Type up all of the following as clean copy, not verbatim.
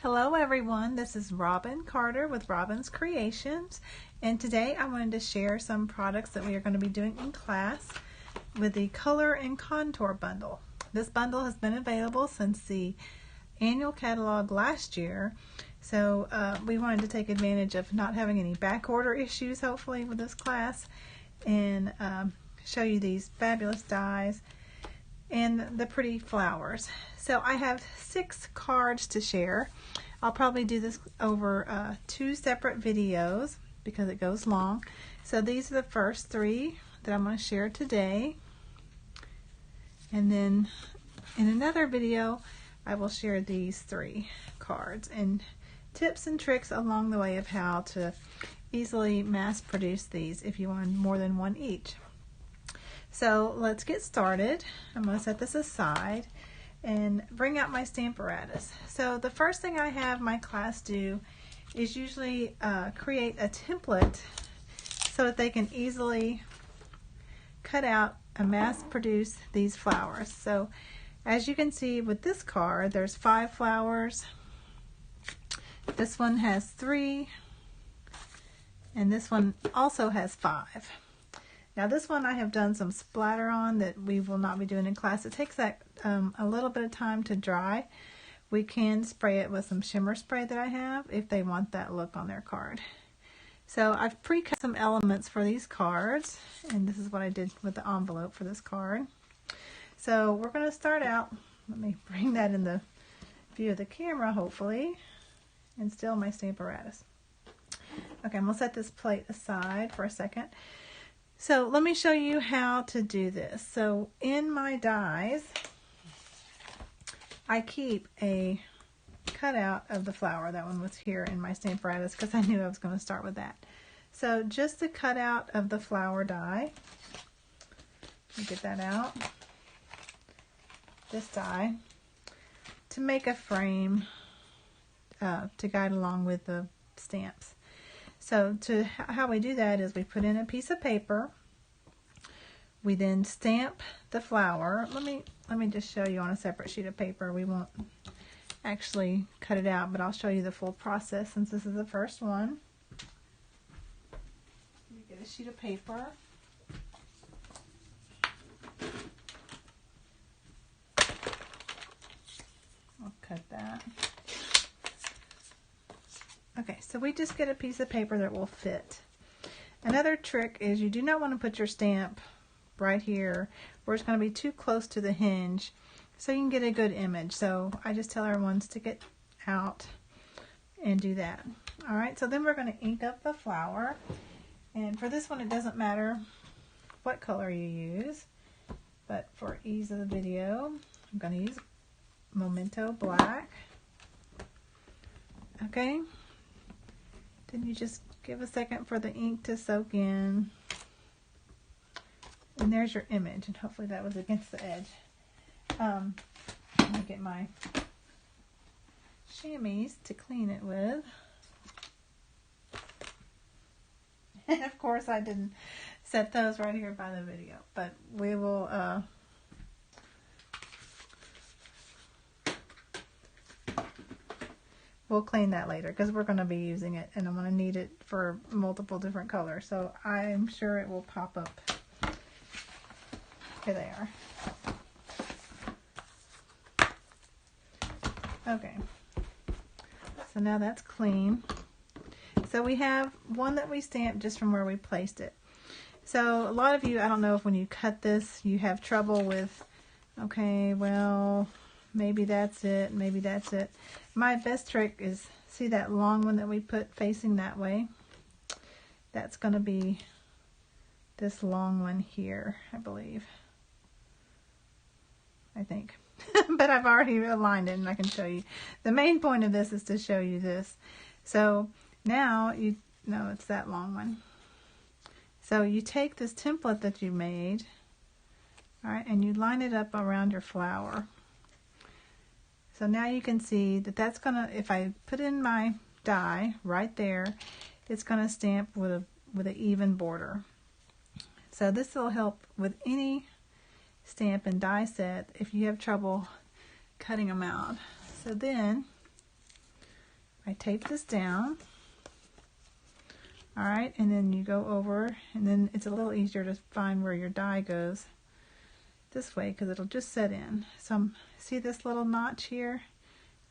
Hello everyone, this is Robin Carter with Robin's Creations, and today I wanted to share some products that we are going to be doing in class with the Color and Contour bundle. This bundle has been available since the annual catalog last year, so we wanted to take advantage of not having any back order issues hopefully with this class and show you these fabulous dies and the pretty flowers. So I have 6 cards to share. I'll probably do this over 2 separate videos because it goes long. So these are the first 3 that I'm going to share today. And then in another video I will share these 3 cards and tips and tricks along the way of how to easily mass produce these if you want more than one each. So let's get started. I'm going to set this aside and bring out my Stamparatus. So the first thing I have my class do is usually create a template so that they can easily cut out and mass produce these flowers. So as you can see with this card, there's 5 flowers. This one has 3, and this one also has 5. Now this one I have done some splatter on that we will not be doing in class. It takes that a little bit of time to dry. We can spray it with some shimmer spray that I have if they want that look on their card. So I've pre-cut some elements for these cards, and this is what I did with the envelope for this card. So we're going to start out, let me bring that in the view of the camera hopefully, and still my Stamparatus. Okay, I'm going to set this plate aside for a second. So let me show you how to do this. So in my dies, I keep a cutout of the flower. That one was here in my Stamparatus because I knew I was going to start with that. So just the cutout of the flower die. Let me get that out. This die to make a frame to guide along with the stamps. So how we do that is we put in a piece of paper. We then stamp the flower. Let me just show you on a separate sheet of paper. We won't actually cut it out, but I'll show you the full process since this is the first one. You get a sheet of paper. I'll cut that. Okay, so we just get a piece of paper that will fit. Another trick is you do not want to put your stamp right here where it's going to be too close to the hinge so you can get a good image. So I just tell everyone to get out and do that. Alright, so then we're going to ink up the flower. And for this one it doesn't matter what color you use, but for ease of the video I'm going to use Memento Black. Okay. Then you just give a second for the ink to soak in. And there's your image. And hopefully that was against the edge. Let me get my chamois to clean it with. And of course I didn't set those right here by the video. But we will... we'll clean that later because we're going to be using it and I'm going to need it for multiple different colors. So I'm sure it will pop up. Here they are. Okay. So now that's clean. So we have one that we stamped just from where we placed it. So a lot of you, I don't know if when you cut this you have trouble with, okay, well, maybe that's it, maybe that's it. My best trick is, see that long one that we put facing that way? That's going to be this long one here, I believe. I think. But I've already aligned it and I can show you. The main point of this is to show you this. So now, no, it's that long one. So you take this template that you made, alright, and you line it up around your flower. So now you can see that that's going to, if I put in my die right there, it's going to stamp with an even border. So this will help with any stamp and die set if you have trouble cutting them out. So then I tape this down. All right, and then you go over, and then it's a little easier to find where your die goes this way because it'll just set in. So see this little notch here?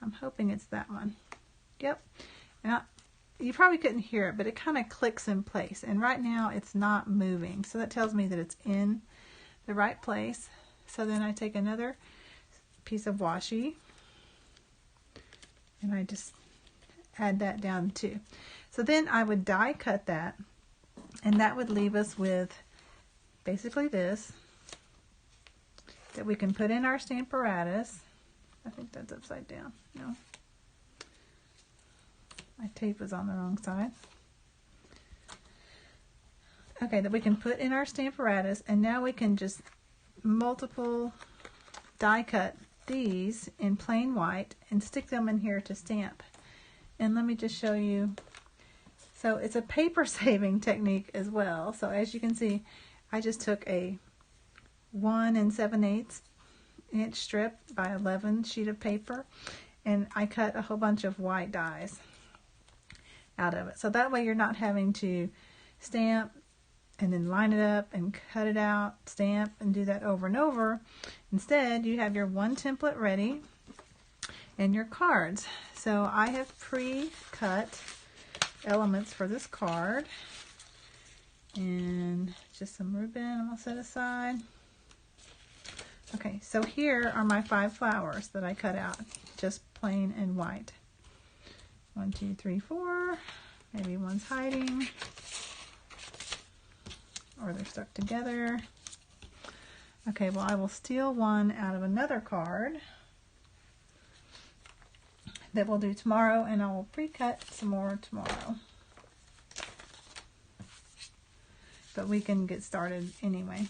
I'm hoping it's that one. Yep. Now, you probably couldn't hear it, but it kind of clicks in place. And right now it's not moving. So that tells me that it's in the right place. So then I take another piece of washi and I just add that down too. So then I would die cut that, and that would leave us with basically this that we can put in our Stamparatus. I think that's upside down. No. My tape was on the wrong side. Okay, that we can put in our Stamparatus, and now we can just multiple die cut these in plain white and stick them in here to stamp. And let me just show you. So it's a paper saving technique as well. So as you can see, I just took a 1 7/8 inch strip by 11 sheet of paper, and I cut a whole bunch of white dies out of it. So that way you're not having to stamp and then line it up and cut it out, stamp, and do that over and over. Instead, you have your one template ready and your cards. So I have pre-cut elements for this card, and just some ribbon I'm going to set aside. Okay, so here are my 5 flowers that I cut out, just plain and white. 1, 2, 3, 4. Maybe one's hiding, or they're stuck together. Okay, well, I will steal one out of another card that we'll do tomorrow, and I will pre-cut some more tomorrow. But we can get started anyway.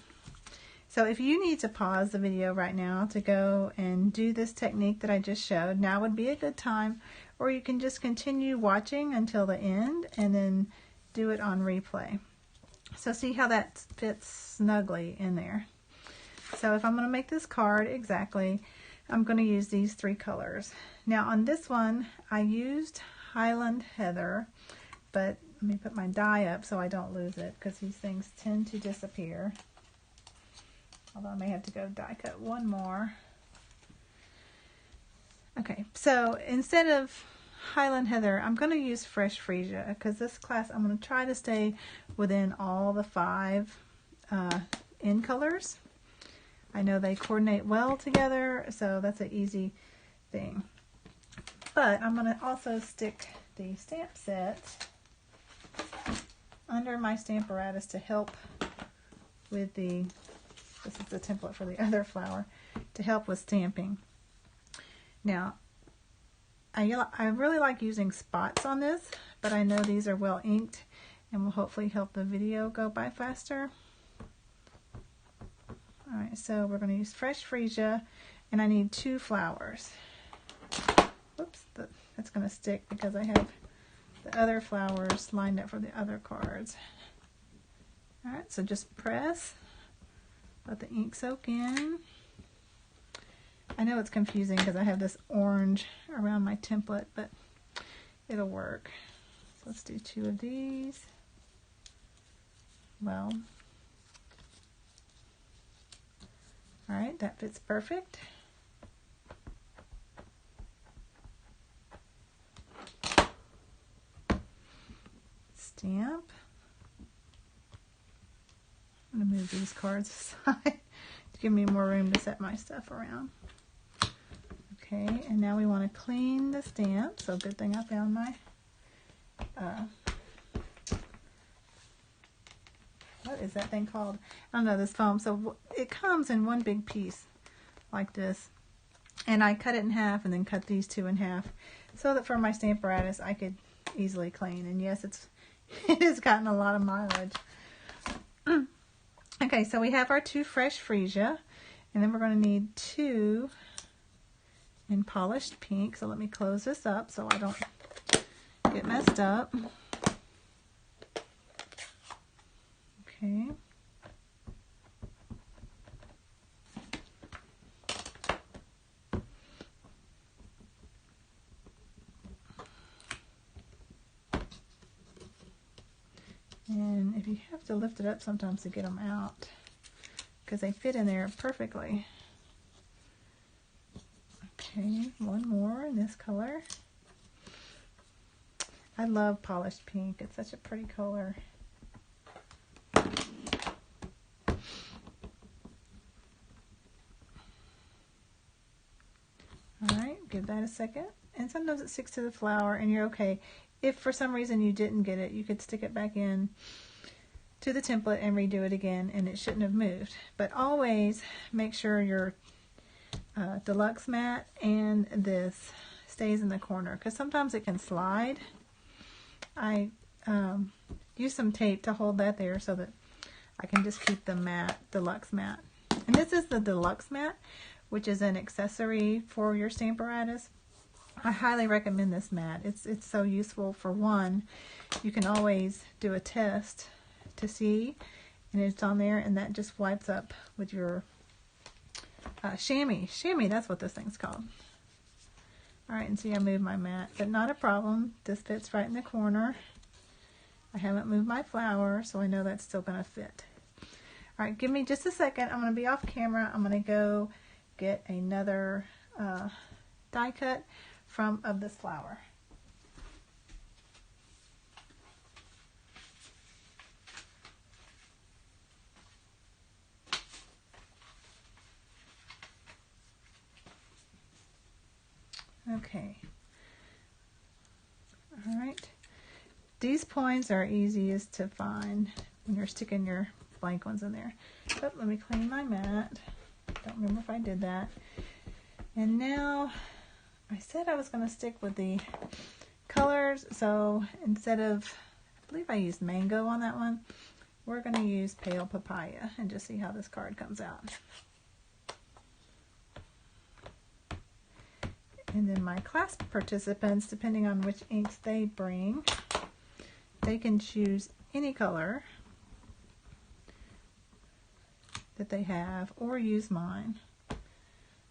So if you need to pause the video right now to go and do this technique that I just showed, now would be a good time, or you can just continue watching until the end and then do it on replay. So see how that fits snugly in there. So if I'm going to make this card exactly, I'm going to use these 3 colors. Now on this one, I used Highland Heather, but let me put my die up so I don't lose it, because these things tend to disappear. Although I may have to go die cut one more. Okay, so instead of Highland Heather, I'm going to use Fresh Freesia, because this class I'm going to try to stay within all the 5 end colors. I know they coordinate well together, so that's an easy thing. But I'm going to also stick the stamp set under my Stamparatus to help with the, this is the template for the other flower, to help with stamping. Now, I really like using spots on this, but I know these are well inked and will hopefully help the video go by faster. Alright, so we're going to use Fresh Freesia, and I need 2 flowers. Whoops, that's going to stick because I have the other flowers lined up for the other cards. Alright, so just press, let the ink soak in. I know it's confusing because I have this orange around my template, but it'll work. So let's do 2 of these. Well, alright, that fits perfect. Stamp. I'm going to move these cards aside to give me more room to set my stuff around. Okay, and now we want to clean the stamp, so good thing I found my what is that thing called? I don't know, this foam. So it comes in one big piece like this, and I cut it in half and then cut these 2 in half so that for my Stamparatus I could easily clean. And yes, it has gotten a lot of mileage. Okay, so we have our 2 Fresh Freesia, and then we're going to need 2 in Polished Pink. So let me close this up so I don't get messed up. Okay. You have to lift it up sometimes to get them out because they fit in there perfectly. Okay, one more in this color. I love polished pink. It's such a pretty color. Alright, give that a second. And sometimes it sticks to the flower and you're okay. If for some reason you didn't get it, you could stick it back in to the template and redo it again and it shouldn't have moved. But always make sure your deluxe mat and this stays in the corner because sometimes it can slide. I use some tape to hold that there so that I can just keep the deluxe mat. And this is the deluxe mat, which is an accessory for your Stamparatus. I highly recommend this mat. It's so useful. For one, you can always do a test to see, and it's on there, and that just wipes up with your chamois. Chamois, that's what this thing's called. Alright, and see I moved my mat, but not a problem. This fits right in the corner. I haven't moved my flower, so I know that's still going to fit. Alright, give me just a second. I'm going to be off camera. I'm going to go get another die cut of this flower. Okay. Alright. These points are easiest to find when you're sticking your blank ones in there. But let me clean my mat. Don't remember if I did that. And now I said I was going to stick with the colors, so instead of, I believe I used mango on that one, we're going to use pale papaya and just see how this card comes out. And then my class participants, depending on which inks they bring, they can choose any color that they have or use mine.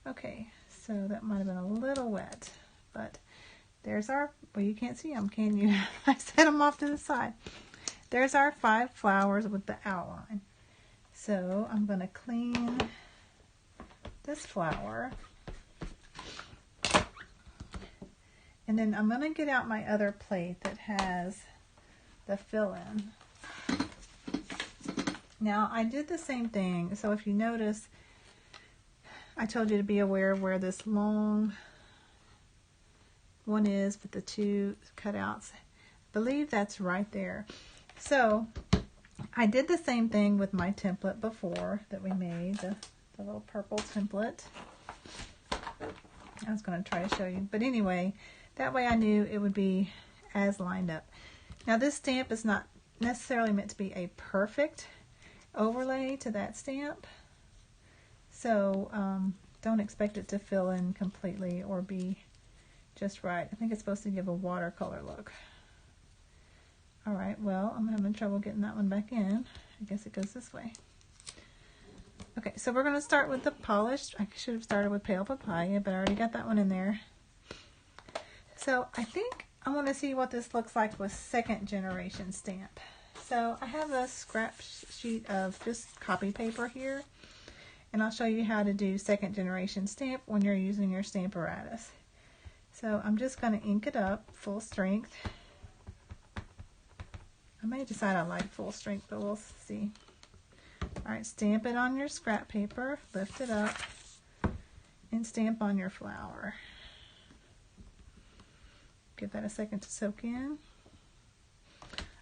Okay, so that might have been a little wet, but there's our, well, you can't see them, can you? I set them off to the side. There's our 5 flowers with the outline. So I'm going to clean this flower. And then I'm going to get out my other plate that has the fill-in. Now, I did the same thing. So if you notice, I told you to be aware of where this long one is with the 2 cutouts. I believe that's right there. So I did the same thing with my template before that we made, the little purple template. I was going to try to show you. But anyway, that way I knew it would be as lined up. Now this stamp is not necessarily meant to be a perfect overlay to that stamp. So don't expect it to fill in completely or be just right. I think it's supposed to give a watercolor look. Alright, well, I'm having trouble getting that one back in. I guess it goes this way. Okay, so we're going to start with the polished. I should have started with pale papaya, but I already got that one in there. So I think I want to see what this looks like with 2nd generation stamp. So I have a scrap sheet of just copy paper here, and I'll show you how to do 2nd generation stamp when you're using your Stamparatus. So I'm just going to ink it up full strength. I may decide I like full strength, but we'll see. Alright, stamp it on your scrap paper, lift it up, and stamp on your flower. Give that a second to soak in.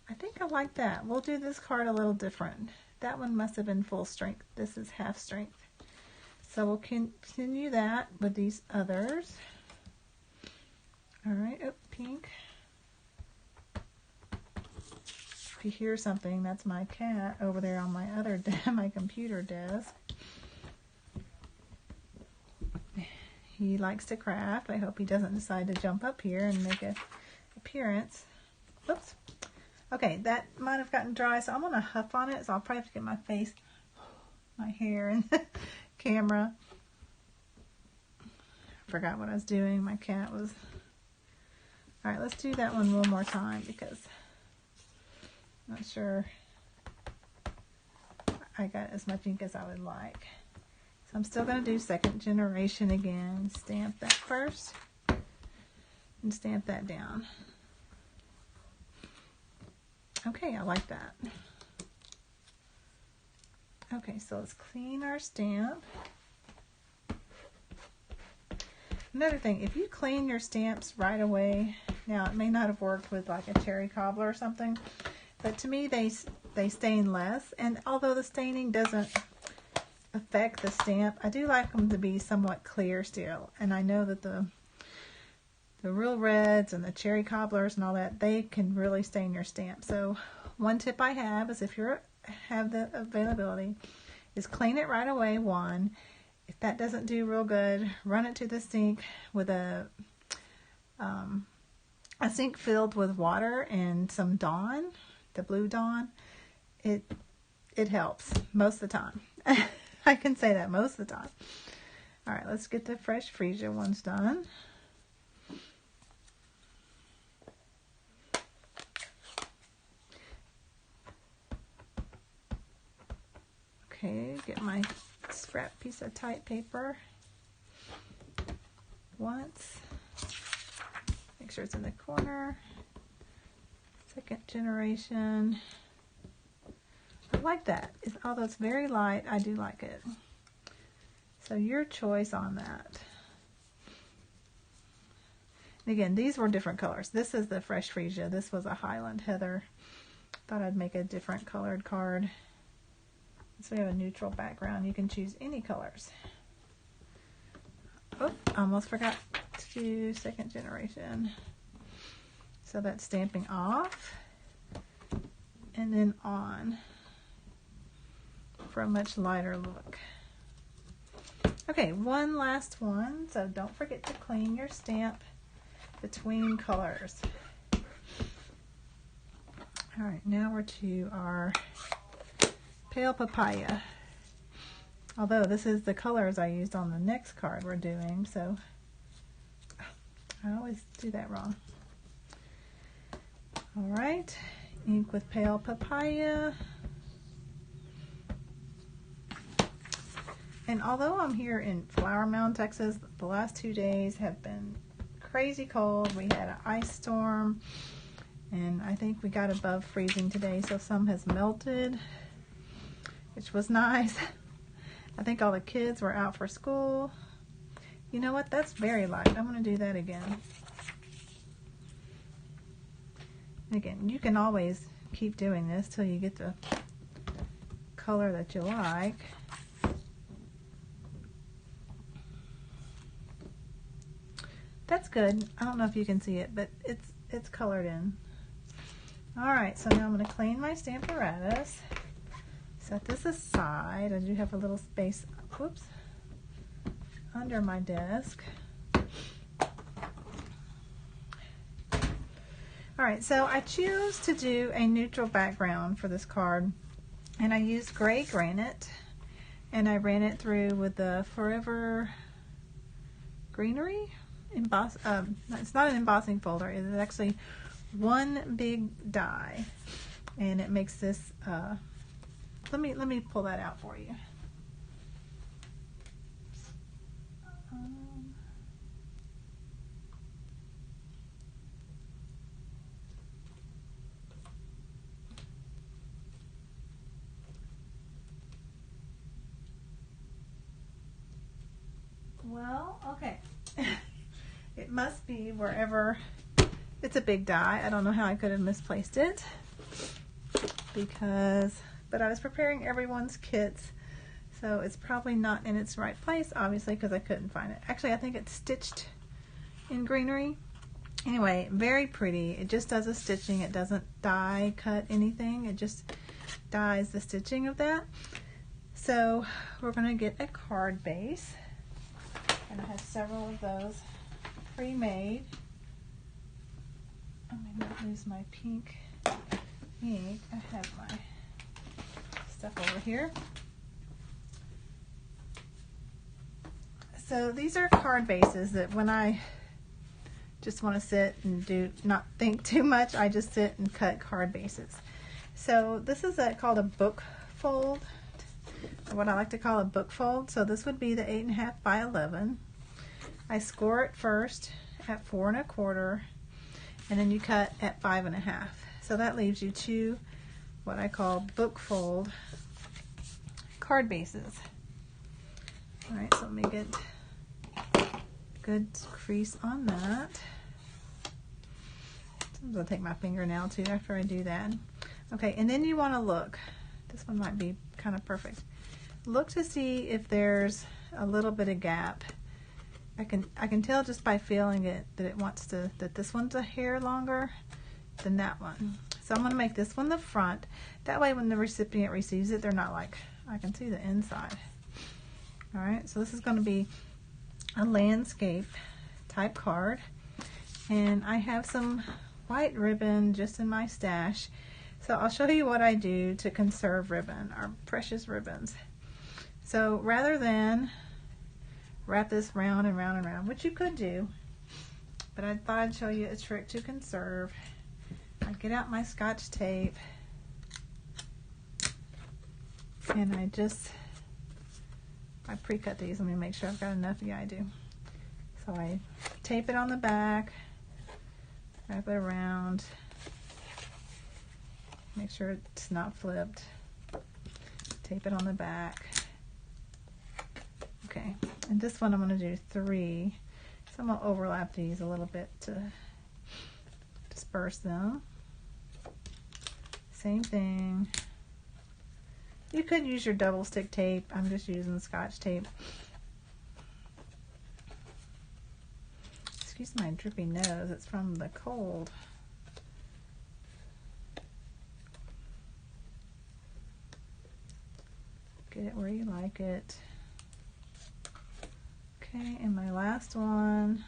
I think I like that. We'll do this card a little different. That one must have been full strength. This is half strength. So we'll continue that with these others. Alright, oh, pink. If you hear something, that's my cat over there on my other my computer desk. He likes to craft. I hope he doesn't decide to jump up here and make an appearance. Oops. Okay, that might have gotten dry, so I'm going to huff on it. So I'll probably have to get my face, my hair, and the camera. I forgot what I was doing. My cat was... Alright, let's do that one more time because I'm not sure I got as much ink as I would like. So I'm still going to do second generation again. Stamp that first and stamp that down. Okay, I like that. Okay, so let's clean our stamp. Another thing, if you clean your stamps right away, now it may not have worked with like a cherry cobbler or something, but to me they stain less, and although the staining doesn't affect the stamp, I do like them to be somewhat clear still. And I know that the real reds and the cherry cobblers and all that, they can really stain your stamp. So one tip I have is, if you have the availability, is clean it right away, one. If that doesn't do real good, run it to the sink with a sink filled with water and some Dawn, the blue Dawn. It helps most of the time. I can say that most of the time. All right, let's get the fresh freesia ones done. Okay, get my scrap piece of tight paper once. Make sure it's in the corner. Second generation. I like that. Although it's very light, I do like it. So your choice on that. And again, these were different colors. This is the fresh freesia. This was a Highland Heather. Thought I'd make a different colored card. So we have a neutral background. You can choose any colors. Oh, almost forgot to do second generation. So that's stamping off and then on for a much lighter look. Okay, one last one. So don't forget to clean your stamp between colors. All right, now we're to our Pale Papaya. Although this is the colors I used on the next card we're doing, so I always do that wrong. All right, ink with Pale Papaya. And although I'm here in Flower Mound, Texas, the last 2 days have been crazy cold. We had an ice storm, and I think we got above freezing today, so some has melted, which was nice. I think all the kids were out for school. You know what? That's very light. I'm going to do that again. And again, you can always keep doing this till you get the color that you like. That's good. I don't know if you can see it, but it's colored in. All right, so now I'm going to clean my Stamparatus. Set this aside. I do have a little space, whoops, under my desk. All right, so I choose to do a neutral background for this card, and I used gray granite, and I ran it through with the Forever Greenery emboss. It's not an embossing folder. It is actually one big die, and it makes this. Let me pull that out for you. Well, okay. It must be wherever. It's a big die. I don't know how I could have misplaced it but I was preparing everyone's kits, so it's probably not in its right place, obviously, because I couldn't find it. Actually, I think it's stitched in greenery. Anyway, very pretty. It just does a stitching. It doesn't die cut anything. It just dies the stitching of that. So we're going to get a card base, and I have several of those pre-made. I may not lose my pink ink. I have my stuff over here. So these are card bases that when I just want to sit and not think too much, I just sit and cut card bases. So this is called a book fold what I like to call a book fold. So this would be the 8.5 by 11. I score it first at 4 1/4, and then you cut at 5 1/2. So that leaves you two what I call book fold card bases. All right, so let me get good crease on that. Sometimes I'll take my fingernail too after I do that. Okay, and then you want to look. This one might be kind of perfect. Look to see if there's a little bit of gap. I can tell just by feeling it that this one's a hair longer than that one. So I'm going to make this one the front. That way when the recipient receives it, they're not like, I can see the inside. All right, so this is going to be a landscape type card. And I have some white ribbon just in my stash. So I'll show you what I do to conserve ribbon, our precious ribbons. So rather than wrap this round and round and round, which you could do, but I thought I'd show you a trick to conserve. I get out my Scotch tape and I pre-cut these. Let me make sure I've got enough. Yeah, I do. So I tape it on the back, wrap it around, make sure it's not flipped, tape it on the back. Okay, and this one I'm going to do 3. So I'm going to overlap these a little bit to disperse them. Same thing. You could use your double stick tape. I'm just using Scotch tape. Excuse my drippy nose. It's from the cold. Get it where you like it. Okay, and my last one.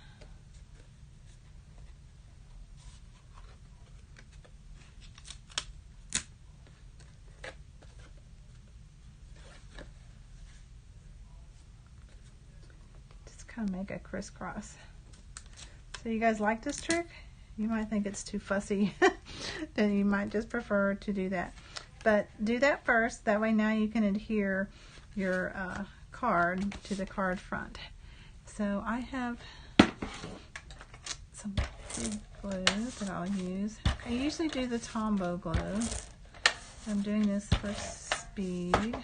Just kind of make a crisscross. So you guys like this trick? You might think it's too fussy. Then you might just prefer to do that. But do that first. That way now you can adhere your card to the card front. So I have some big glue that I'll use. I usually do the Tombow glue. I'm doing this for speed.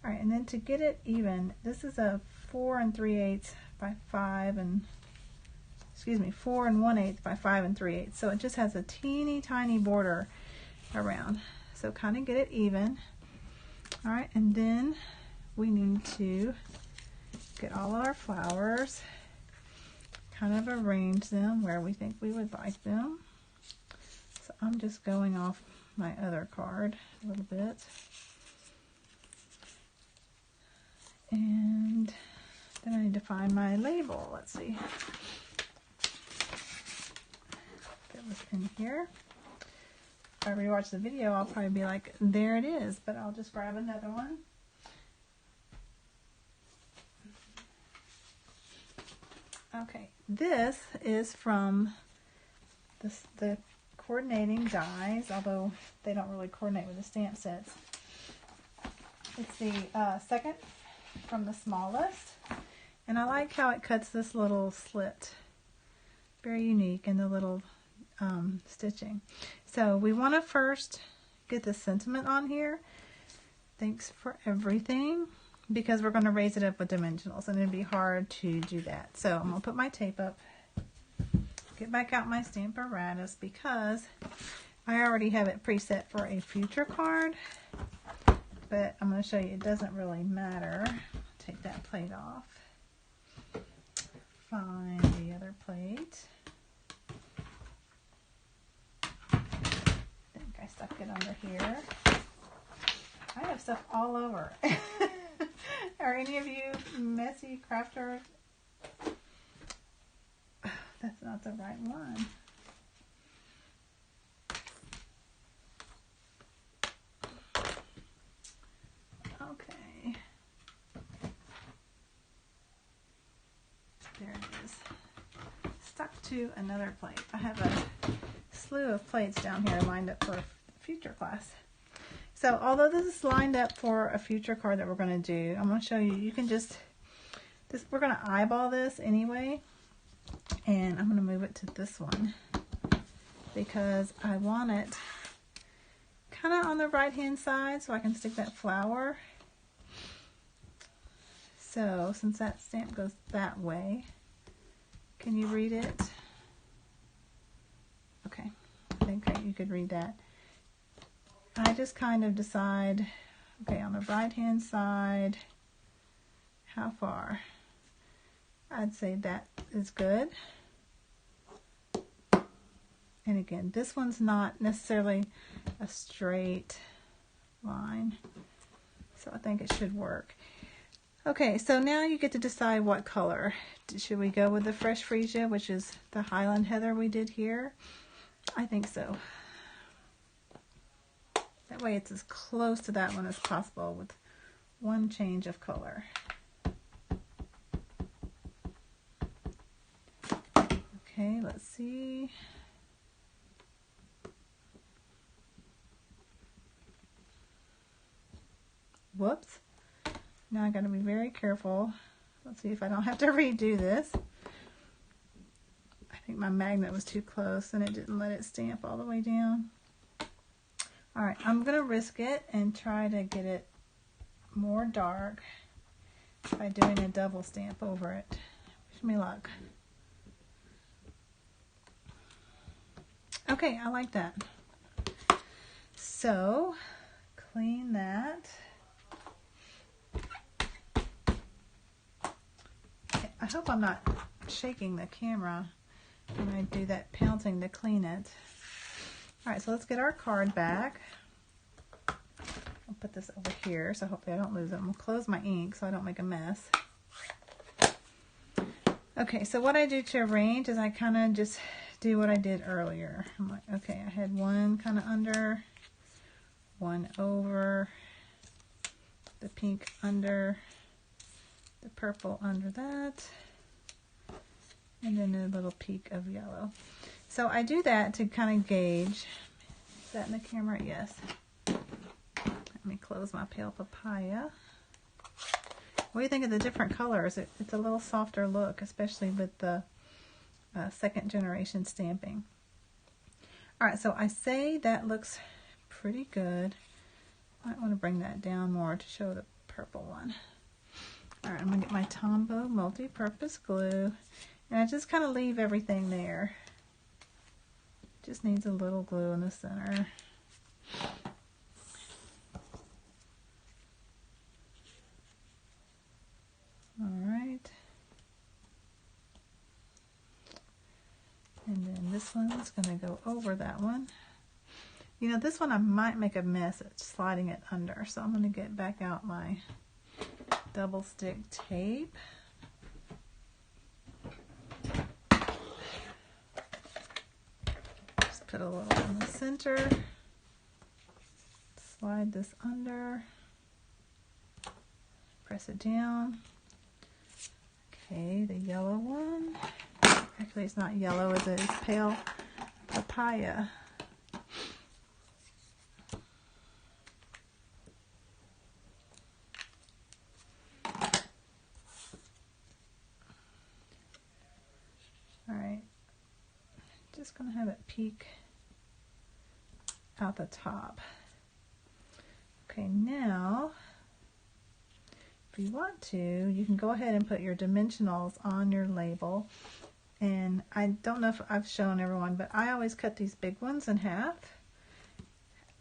Alright, and then to get it even, this is a 4 3/8 by 5 and 4 1/8 by 5 3/8. So it just has a teeny tiny border around. So kind of get it even. Alright, and then we need to get all our flowers, kind of arrange them where we think we would like them. So I'm just going off my other card a little bit. And then I need to find my label. Let's see. It was in here. If I rewatch the video, I'll probably be like, there it is, but I'll just grab another one. Okay, this is from the coordinating dies, although they don't really coordinate with the stamp sets. It's the second from the smallest, and I like how it cuts this little slit. Very unique in the little stitching. So we want to first get the sentiment on here. Thanks for everything, because we're going to raise it up with dimensionals and it'd be hard to do that. So I'm going to put my tape up, get back out my Stamparatus, because I already have it preset for a future card, but I'm going to show you it doesn't really matter. Take that plate off, find the other plate. I think I stuck it under here. I have stuff all over. Are any of you messy crafters? That's not the right one. Okay. There it is. Stuck to another plate. I have a slew of plates down here lined up for future class. So although this is lined up for a future card that we're going to do, I'm going to show you, you can just, we're going to eyeball this anyway. And I'm going to move it to this one because I want it kind of on the right hand side so I can stick that flower. So since that stamp goes that way, can you read it? Okay, I think you could read that. I just kind of decide, okay, on the right hand side, how far? I'd say that is good. And again, this one's not necessarily a straight line, so I think it should work. Okay, so now you get to decide what color. Should we go with the Fresh Freesia, which is the Highland Heather we did here? I think so. That way it's as close to that one as possible with one change of color. Okay, let's see. Whoops. Now I got to be very careful. Let's see if I don't have to redo this. I think my magnet was too close and it didn't let it stamp all the way down. Alright, I'm going to risk it and try to get it more dark by doing a double stamp over it. Wish me luck. Okay, I like that. So, clean that. I hope I'm not shaking the camera when I do that pouncing to clean it. Alright, so let's get our card back. I'll put this over here so hopefully I don't lose it. I'm going to close my ink so I don't make a mess. Okay, so what I do to arrange is I kind of just do what I did earlier. I'm like, okay, I had one kind of under, one over, the pink under, the purple under that, and then a little peak of yellow. So I do that to kind of gauge. Is that in the camera? Yes. Let me close my pale papaya. What do you think of the different colors? It's a little softer look, especially with the second generation stamping. Alright, so I say that looks pretty good. I might want to bring that down more to show the purple one. Alright, I'm going to get my Tombow multi-purpose glue. And I just kind of leave everything there. Just needs a little glue in the center. Alright. And then this one's going to go over that one. You know, this one I might make a mess at sliding it under. So I'm going to get back out my double stick tape. Just put a little in the center. Slide this under. Press it down. Okay, the yellow one. Actually, it's not yellow, is it? It's pale papaya. Alright, just going to have it peek out the top. Okay, now, if you want to, you can go ahead and put your dimensionals on your label. And I don't know if I've shown everyone, but I always cut these big ones in half.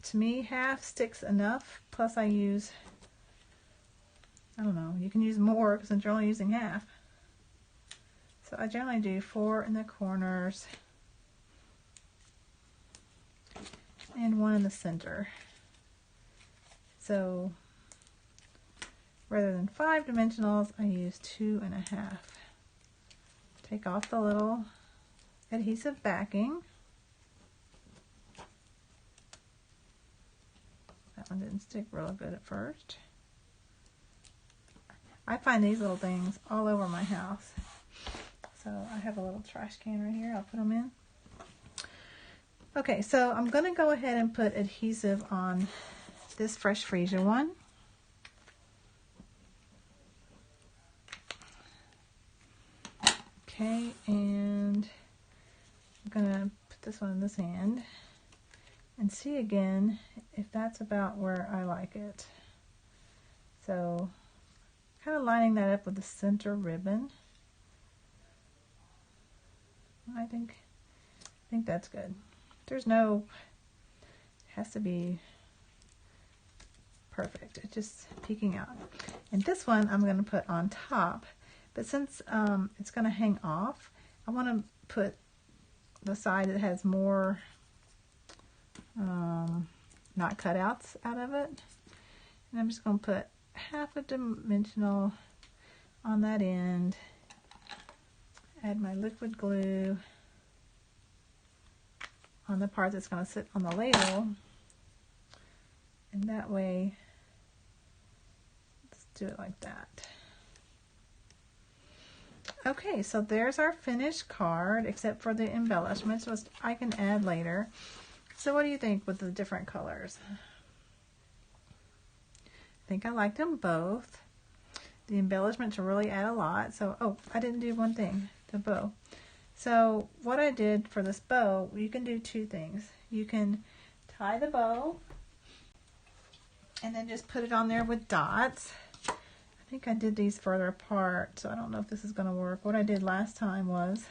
To me, half sticks enough, plus I use, I don't know, you can use more since you're only using half. So I generally do 4 in the corners and 1 in the center. So rather than 5 dimensionals, I use 2.5. Take off the little adhesive backing. That one didn't stick real good at first. I find these little things all over my house. So I have a little trash can right here. I'll put them in. Okay, so I'm going to go ahead and put adhesive on this Fresh Freesia one. Okay, and I'm going to put this one in this hand and see again if that's about where I like it. So kind of lining that up with the center ribbon. I think that's good. There's no, it has to be perfect. It's just peeking out. And this one I'm going to put on top, but since it's going to hang off, I want to put the side that has more not cutouts out of it. And I'm just going to put half a dimensional on that end. Add my liquid glue on the part that's going to sit on the label. And that way, let's do it like that. Okay, so there's our finished card, except for the embellishments, which I can add later. So what do you think with the different colors? I think I like them both. The embellishments really add a lot. So, oh, I didn't do one thing, the bow. So what I did for this bow, you can do two things. You can tie the bow and then just put it on there with dots. I think I did these further apart, so I don't know if this is going to work. What I did last time was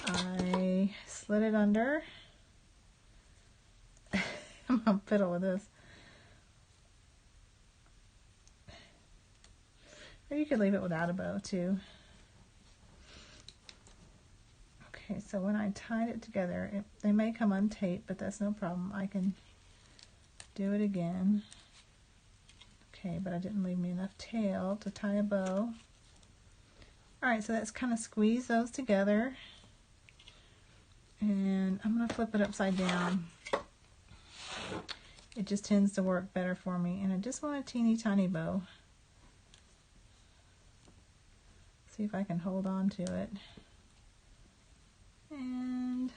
I slid it under. I'm going to fiddle with this. Or you could leave it without a bow too. Okay, so when I tied it together, they may come untaped, but that's no problem. I can do it again. Okay, but I didn't leave me enough tail to tie a bow. Alright, so that's kind of squeeze those together. And I'm going to flip it upside down. It just tends to work better for me. And I just want a teeny tiny bow. See if I can hold on to it. And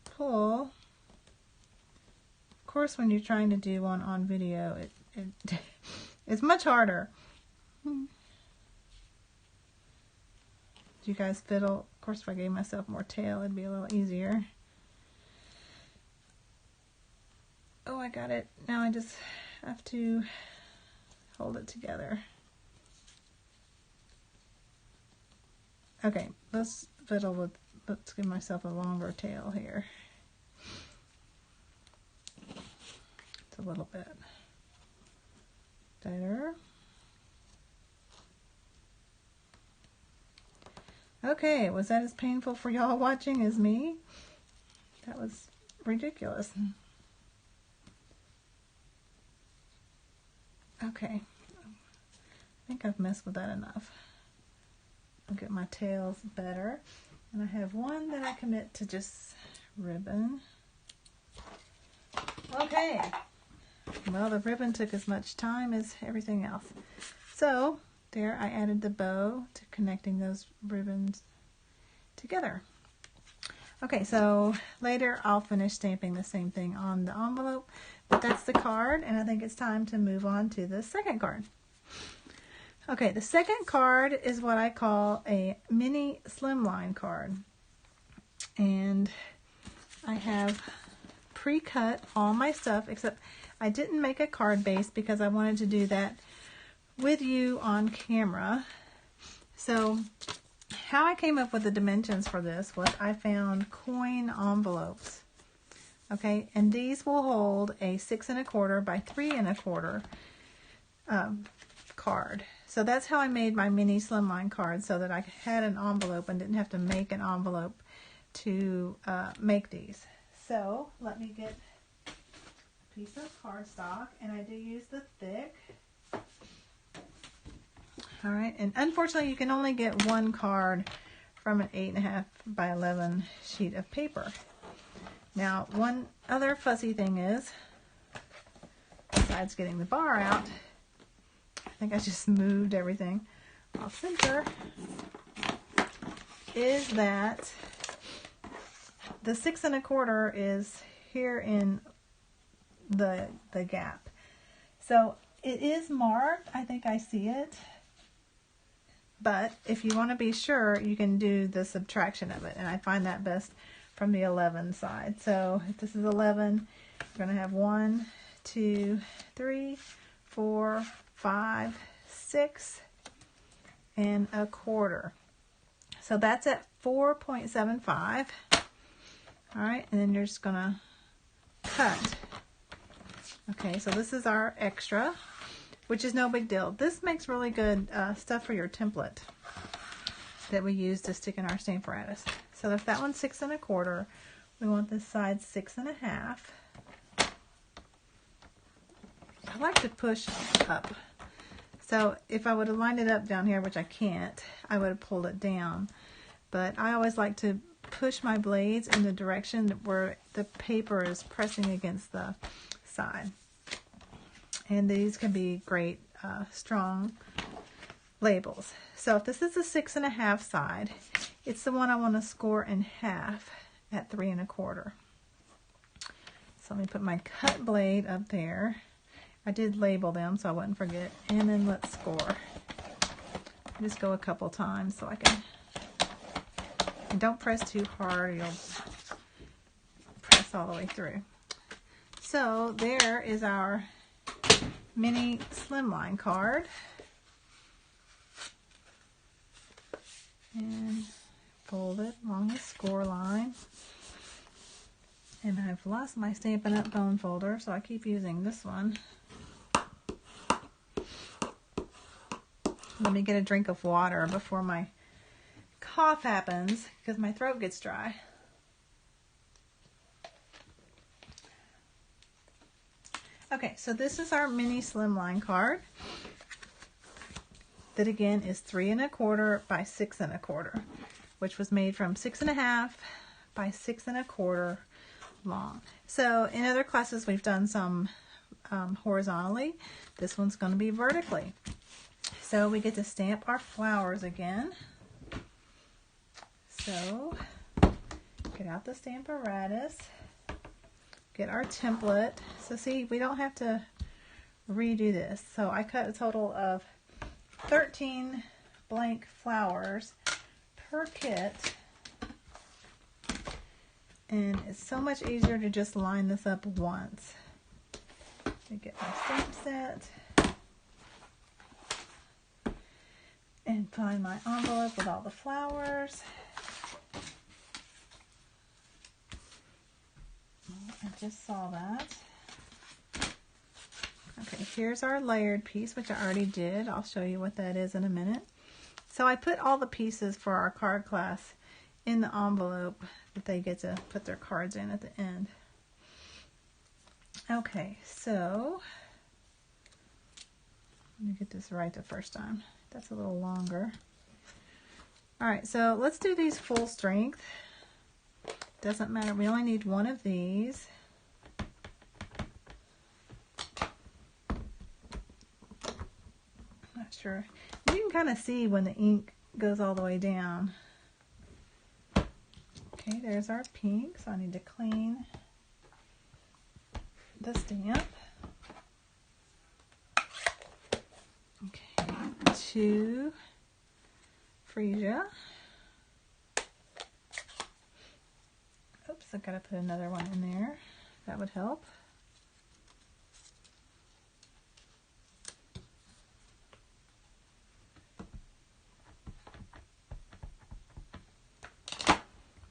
pull. Of course, when you're trying to do one on video, it's much harder. Do you guys fiddle? Of course, if I gave myself more tail, it'd be a little easier. Oh, I got it. Now I just have to hold it together. Okay, let's fiddle with, let's give myself a longer tail here. It's a little bit tighter. Okay, was that as painful for y'all watching as me? That was ridiculous. Okay, I think I've messed with that enough. I'll get my tails better. And I have one that I commit to just ribbon. Okay. Well, the ribbon took as much time as everything else. So, there I added the bow to connecting those ribbons together. Okay, so later I'll finish stamping the same thing on the envelope. But that's the card, and I think it's time to move on to the second card. Okay, the second card is what I call a mini Slimline card. And I have pre-cut all my stuff, except I didn't make a card base because I wanted to do that with you on camera. So how I came up with the dimensions for this was I found coin envelopes. Okay, and these will hold a 6 1/4 by 3 1/4 card. So that's how I made my mini Slimline card, so that I had an envelope and didn't have to make an envelope to make these. So let me get a piece of cardstock, and I do use the thick. All right, and unfortunately you can only get one card from an 8 1/2 by 11 sheet of paper. Now, one other fuzzy thing is, besides getting the bar out, I think I just moved everything off center, is that the 6 1/4 is here in the gap. So it is marked. I think I see it. But if you want to be sure, you can do the subtraction of it. And I find that best from the 11 side. So if this is 11, we're going to have 1, 2, 3, 4, 5, 6 1/4. So that's at 4.75. All right, and then you're just going to cut. Okay, so this is our extra, which is no big deal. This makes really good stuff for your template that we use to stick in our Stamparatus. So if that one's 6 1/4, we want this side 6 1/2. I like to push up. So if I would have lined it up down here, which I can't, I would have pulled it down. But I always like to push my blades in the direction where the paper is pressing against the side. And these can be great strong labels. So if this is a 6 1/2 side, it's the one I want to score in half at 3 1/4. So let me put my cut blade up there. I did label them so I wouldn't forget. And then let's score. Just go a couple times so I can. And don't press too hard or you'll press all the way through. So there is our mini Slimline card. And fold it along the score line. And I've lost my Stampin' Up bone folder, so I keep using this one. Let me get a drink of water before my cough happens, because my throat gets dry. Okay, so this is our mini Slimline card. That again is 3 1/4 by 6 1/4, which was made from 6 1/2 by 6 1/4 long. So in other classes we've done some horizontally. This one's going to be vertically. So we get to stamp our flowers again. So get out the Stamparatus, get our template. So see, we don't have to redo this. So I cut a total of 13 blank flowers per kit. And it's so much easier to just line this up once. Let me get my stamp set. And find my envelope with all the flowers. I just saw that. Okay, here's our layered piece, which I already did. I'll show you what that is in a minute. So I put all the pieces for our card class in the envelope that they get to put their cards in at the end. Okay, so let me get this right the first time. That's a little longer. Alright, so let's do these full strength. Doesn't matter, we only need one of these. Not sure. You can kind of see when the ink goes all the way down. Okay, there's our pink, so I need to clean the stamp. Okay, 2 freesia. Oops, I gotta put another one in there. That would help.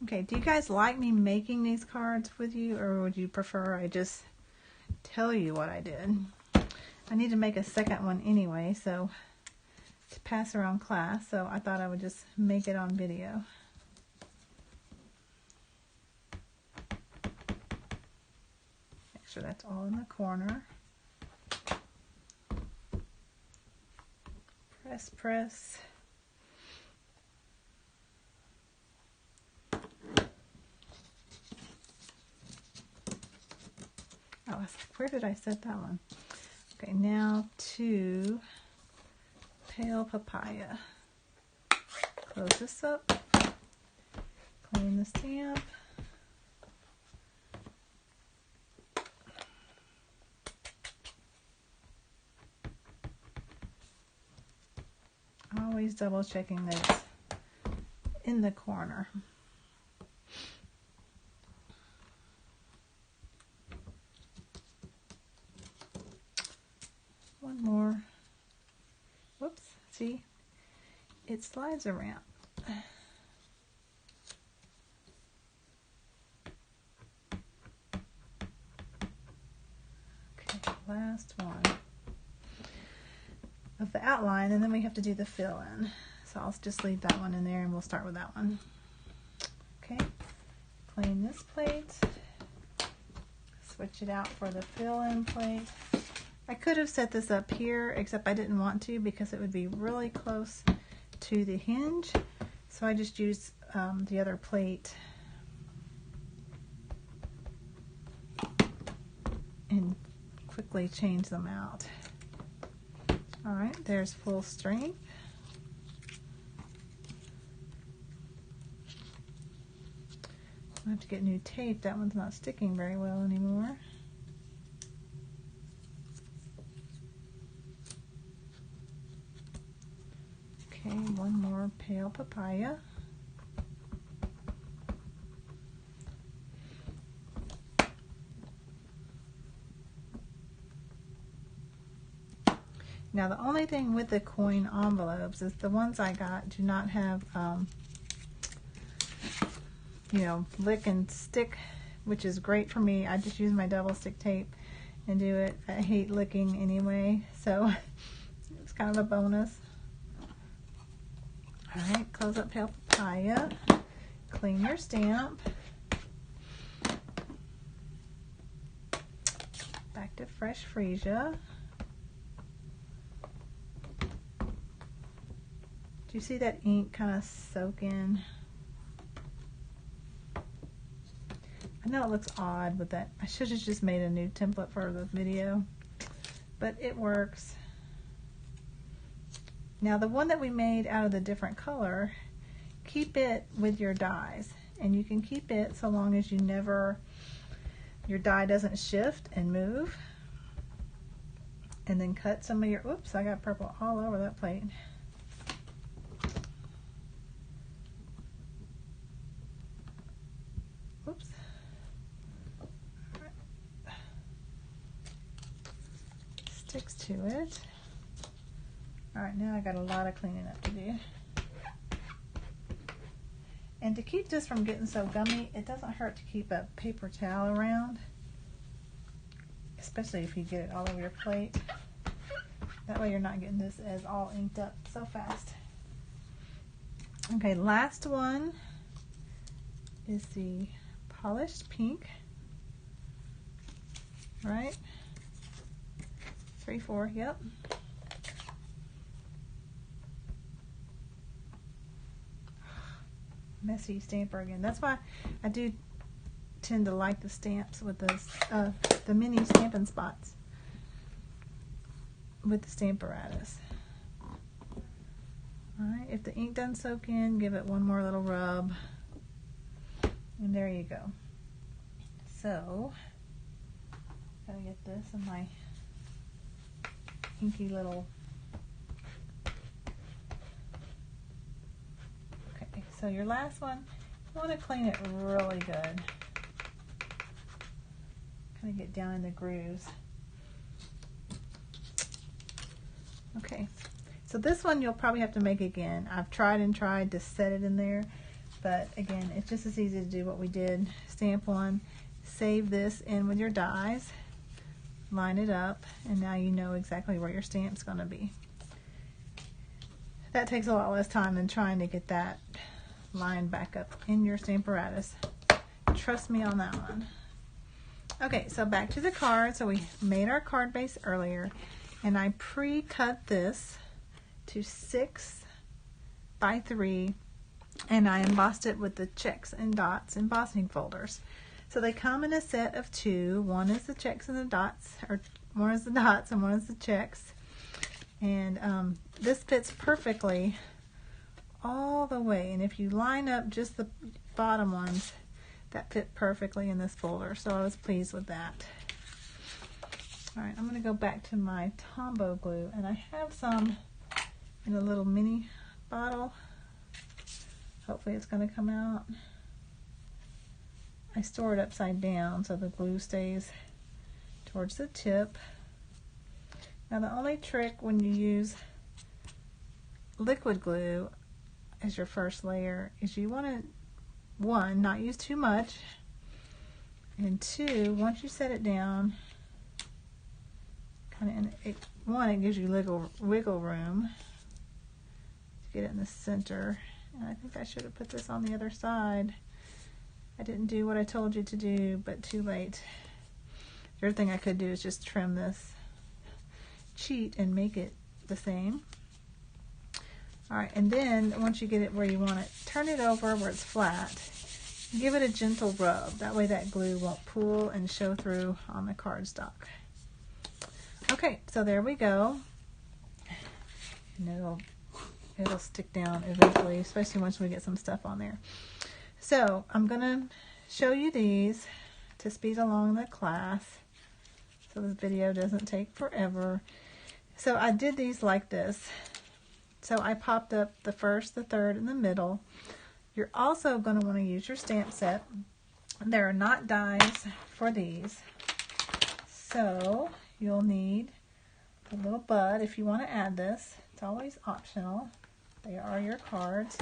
Okay, do you guys like me making these cards with you, or would you prefer I just tell you what I did? I need to make a second one anyway, so to pass around class, so I thought I would just make it on video. Make sure that's all in the corner. Press, press. Oh, I was like, where did I set that one? Okay, now to pale papaya. Close this up. Clean the stamp. always double checking that it's in the corner. One more. Whoops, see? It slides around. Okay, last one of the outline, and then we have to do the fill in. So I'll just leave that one in there and we'll start with that one. Okay, clean this plate. Switch it out for the fill in plate. I could have set this up here, except I didn't want to because it would be really close to the hinge. So I just used the other plate and quickly change them out. All right, there's full strength. I have to get new tape. That one's not sticking very well anymore. Okay, one more pale papaya. Now the only thing with the coin envelopes is the ones I got do not have, you know, lick and stick, which is great for me. I just use my double stick tape and do it. I hate licking anyway, so it's kind of a bonus. All right, close up pale papaya, clean your stamp, back to fresh freesia. Do you see that ink kind of soak in? I know it looks odd with that. I should have just made a new template for the video, but it works. Now the one that we made out of the different color, keep it with your dies, and you can keep it so long as your die doesn't shift and move. And then cut some of your, oops, I got purple all over that plate. Oops. Sticks to it. Alright, now I got a lot of cleaning up to do. And to keep this from getting so gummy, it doesn't hurt to keep a paper towel around, especially if you get it all over your plate. That way you're not getting this as all inked up so fast. Okay, last one is the polished pink. Right? 3/4, yep. Messy stamper again. That's why I do tend to like the stamps with the mini Stampin' Spots with the Stamparatus. Alright, if the ink doesn't soak in, give it one more little rub. And there you go. So, gotta get this in my inky little. Okay, so your last one, you want to clean it really good. Kind of get down in the grooves. Okay, so this one you'll probably have to make again. I've tried and tried to set it in there, but again, it's just as easy to do what we did. Stamp one, save this in with your dies, line it up, and now you know exactly where your stamp's going to be. That takes a lot less time than trying to get that line back up in your Stamparatus. Trust me on that one. Okay, so back to the card. So we made our card base earlier, and I pre-cut this to 6 by 3, and I embossed it with the checks and dots embossing folders. So they come in a set of 2. One is the checks and the dots, or one is the dots and one is the checks. And this fits perfectly all the way. And if you line up just the bottom ones, that fit perfectly in this folder. So I was pleased with that. All right, I'm going to go back to my Tombow glue, and I have some in a little mini bottle. Hopefully it's going to come out. I store it upside down so the glue stays towards the tip. Now the only trick when you use liquid glue as your first layer is you want to, one, not use too much, and two, once you set it down, it gives you wiggle room to get it in the center. And I think I should have put this on the other side. I didn't do what I told you to do, but too late. The other thing I could do is just trim this, cheat, and make it the same. Alright, and then once you get it where you want it, turn it over where it's flat. Give it a gentle rub. That way that glue won't pool and show through on the cardstock. Okay, so there we go. And it'll stick down eventually, especially once we get some stuff on there. So I'm going to show you these to speed along the class so this video doesn't take forever. So I did these like this. So I popped up the first, the third, and the middle. You're also going to want to use your stamp set. There are not dies for these. So you'll need a little bud if you want to add this. It's always optional. They are your cards.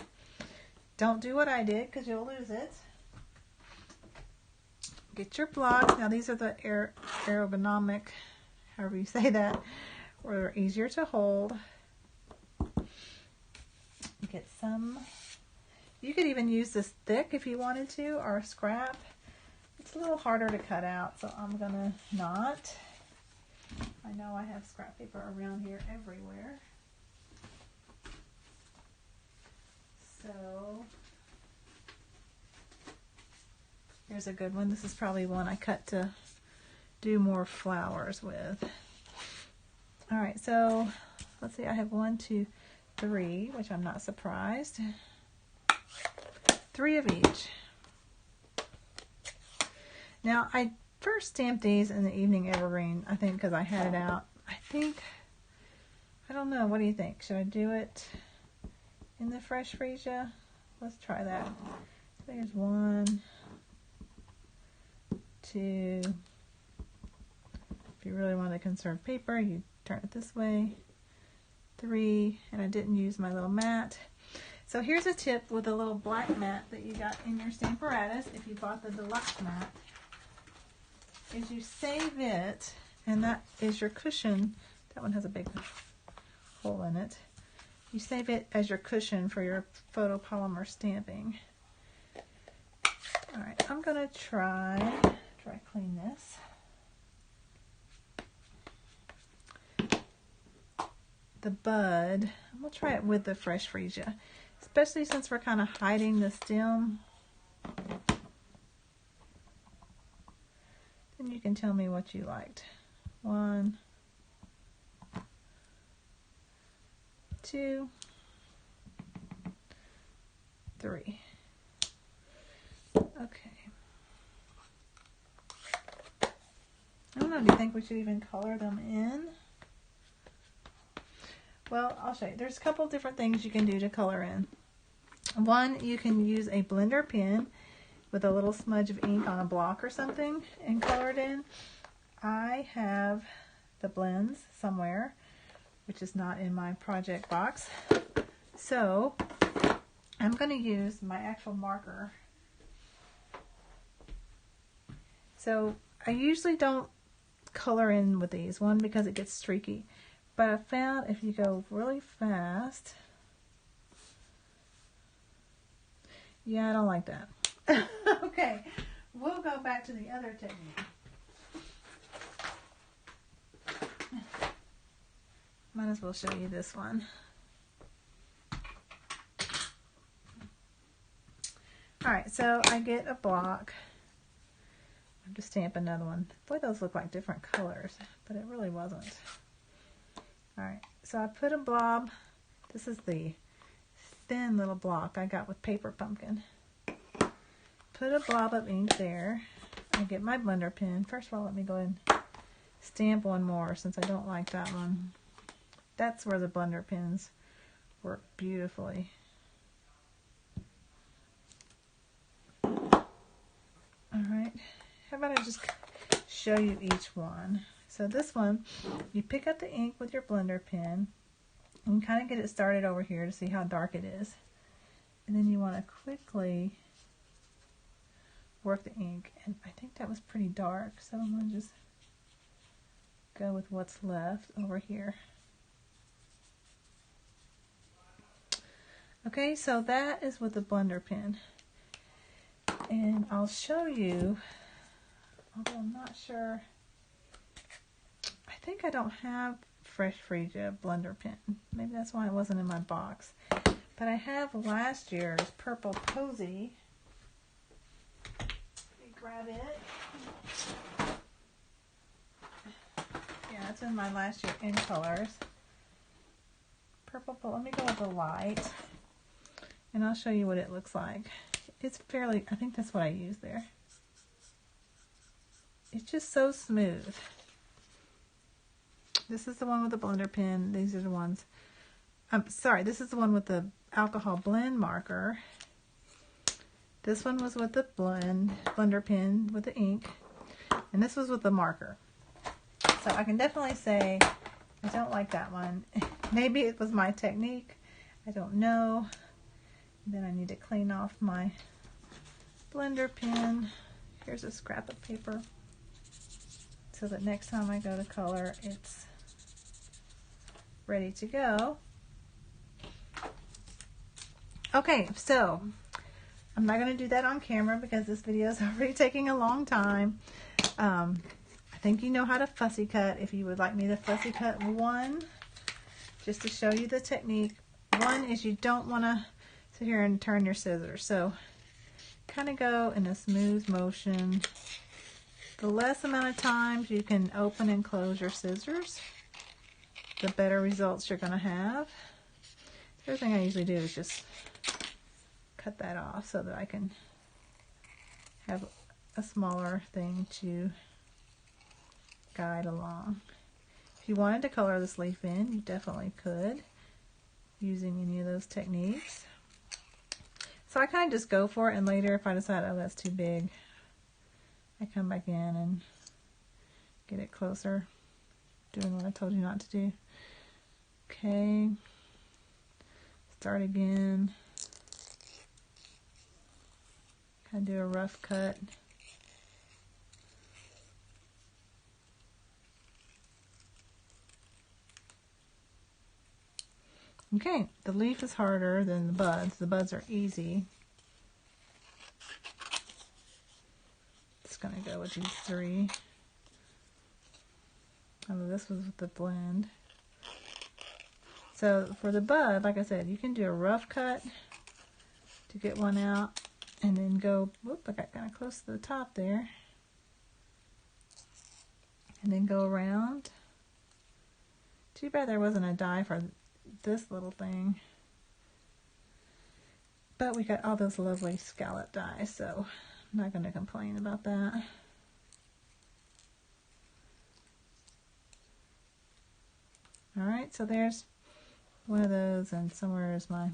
Don't do what I did because you'll lose it. Get your blocks. Now these are the ergonomic, however you say that, or they're easier to hold. Get some. You could even use this thick if you wanted to, or a scrap. It's a little harder to cut out, so I'm gonna not. I know I have scrap paper around here everywhere. So here's a good one. This is probably one I cut to do more flowers with. Alright, so let's see, I have 1, 2, 3, which I'm not surprised. 3 of each. Now I first stamped these in the Evening Evergreen, I think, because I had it out. I don't know, what do you think? Should I do it in the Fresh Freesia? Let's try that. There's 1, 2. If you really want to conserve paper, you turn it this way. 3, and I didn't use my little mat. So here's a tip with a little black mat that you got in your Stamparatus if you bought the deluxe mat. Is you save it, and that is your cushion. That one has a big hole in it. You save it as your cushion for your photopolymer stamping. Alright, I'm going to try clean this. The bud, we'll try it with the Fresh Freesia, especially since we're kind of hiding the stem. Then you can tell me what you liked. 1, 2, 3. Okay. I don't know, do you think we should even color them in? Well, I'll show you. There's a couple different things you can do to color in. One, you can use a blender pen with a little smudge of ink on a block or something and color it in. I have the blends somewhere, which is not in my project box. So I'm going to use my actual marker. So I usually don't color in with these. One, because it gets streaky. But I found if you go really fast, yeah, I don't like that. Okay, we'll go back to the other technique. Might as well show you this one. Alright, so I get a block. I'm just stamp another one. Boy, those look like different colors, but it really wasn't. Alright, so I put a blob. This is the thin little block I got with Paper Pumpkin. Put a blob of ink there. I get my blender pen. First of all, let me go ahead and stamp one more since I don't like that one. That's where the blender pens work beautifully. Alright, how about I just show you each one. So this one, you pick up the ink with your blender pen and kind of get it started over here to see how dark it is. And then you want to quickly work the ink. And I think that was pretty dark, so I'm going to just go with what's left over here. Okay, so that is with the blender pen. And I'll show you, although I'm not sure, I think I don't have Fresh Freesia blender pen. Maybe that's why it wasn't in my box. But I have last year's Purple Posy. Let me grab it. Yeah, it's in my last year in colors. Purple, let me go with the light. And I'll show you what it looks like. It's fairly, I think that's what I use there. It's just so smooth. This is the one with the blender pen. These are the ones. I'm sorry, this is the one with the alcohol blend marker. This one was with the blender pen with the ink. And this was with the marker. So I can definitely say I don't like that one. Maybe it was my technique. I don't know. Then I need to clean off my blender pen. Here's a scrap of paper so that next time I go to color it's ready to go. Okay, so I'm not going to do that on camera because this video is already taking a long time. I think you know how to fussy cut. If you would like me to fussy cut one, just to show you the technique. One is you don't want to sit here and turn your scissors. So kind of go in a smooth motion. The less amount of times you can open and close your scissors, the better results you're going to have. The other thing I usually do is just cut that off so that I can have a smaller thing to guide along. If you wanted to color this leaf in, you definitely could using any of those techniques. So I kind of just go for it, and later if I decide, oh, that's too big, I come back in and get it closer, doing what I told you not to do. Okay, start again. Kind of do a rough cut. Okay, the leaf is harder than the buds. The buds are easy. Just gonna go with these three. Oh, this was with the blend. So for the bud, like I said, you can do a rough cut to get one out, and then go, whoop, I got kind of close to the top there. And then go around. Too bad there wasn't a die for this little thing. But we got all those lovely scallop dies, so I'm not going to complain about that. Alright, so there's one of those, and somewhere is my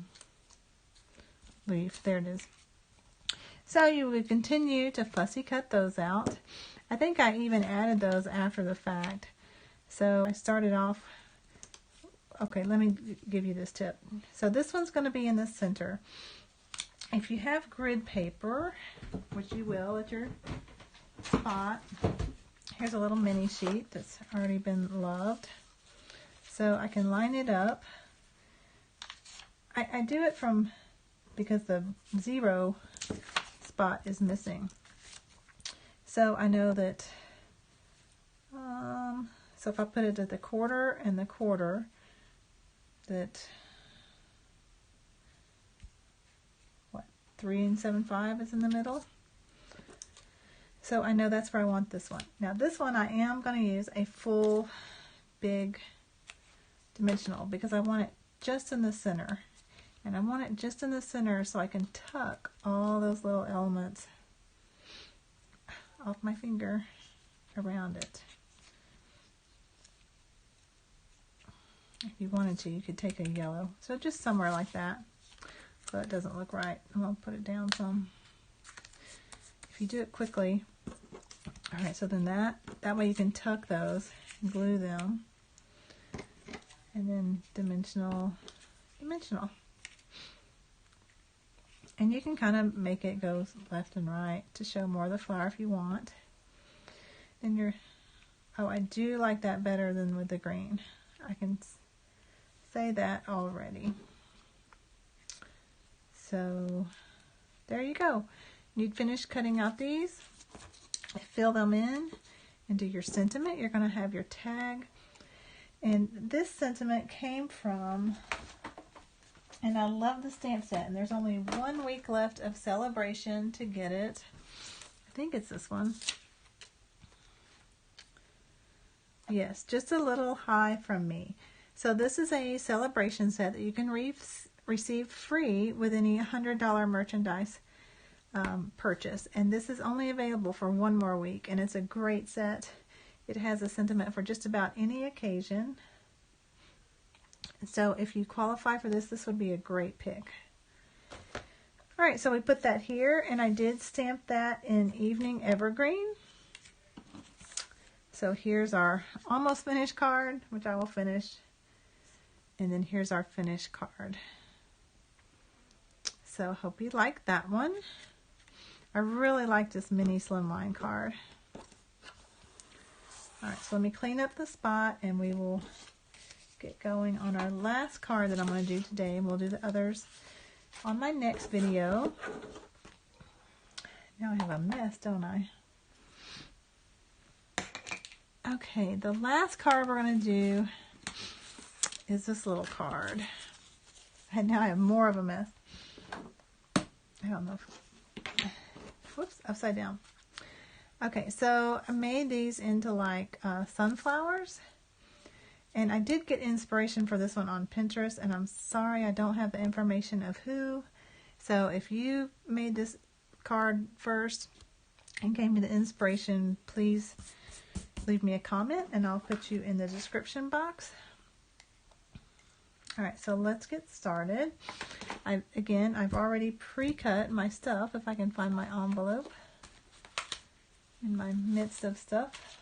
leaf. There it is. So you would continue to fussy cut those out. I think I even added those after the fact. So I started off, okay, let me give you this tip. So this one's going to be in the center. If you have grid paper, which you will at your spot, here's a little mini sheet that's already been loved. So I can line it up. I do it from, because the zero spot is missing. So I know that, so if I put it at the quarter and the quarter, that, what, 3 7/5 is in the middle. So I know that's where I want this one. Now this one I am going to use a full big dimensional because I want it just in the center. And I want it just in the center so I can tuck all those little elements off my finger around it. If you wanted to, you could take a yellow. So just somewhere like that. So it doesn't look right. I'm going to put it down some. If you do it quickly. Alright, so then that way you can tuck those and glue them. And then dimensional. And you can kind of make it go left and right to show more of the flower if you want. Then oh, I do like that better than with the green. I can say that already. So there you go. You'd finish cutting out these, fill them in, and do your sentiment. You're going to have your tag. And this sentiment came from, and I love the stamp set, and there's only 1 week left of Sale-a-Bration to get it. I think it's this one. Yes, just a little high from me. So this is a Sale-a-Bration set that you can receive free with any $100 merchandise purchase. And this is only available for 1 more week, and it's a great set. It has a sentiment for just about any occasion. So if you qualify for this, this would be a great pick. Alright, so we put that here, and I did stamp that in Evening Evergreen. So here's our almost finished card, which I will finish. And then here's our finished card. So hope you like that one. I really like this mini Slimline card. Alright, so let me clean up the spot and we will get going on our last card that I'm going to do today. And we'll do the others on my next video. Now I have a mess, don't I? Okay, the last card we're going to do is this little card. And now I have more of a mess. I don't know if, whoops, upside down. Okay, so I made these into like sunflowers. And I did get inspiration for this one on Pinterest, and I'm sorry I don't have the information of who. So if you made this card first and gave me the inspiration, please leave me a comment and I'll put you in the description box. Alright, so let's get started. I've already pre-cut my stuff, if I can find my envelope in my midst of stuff.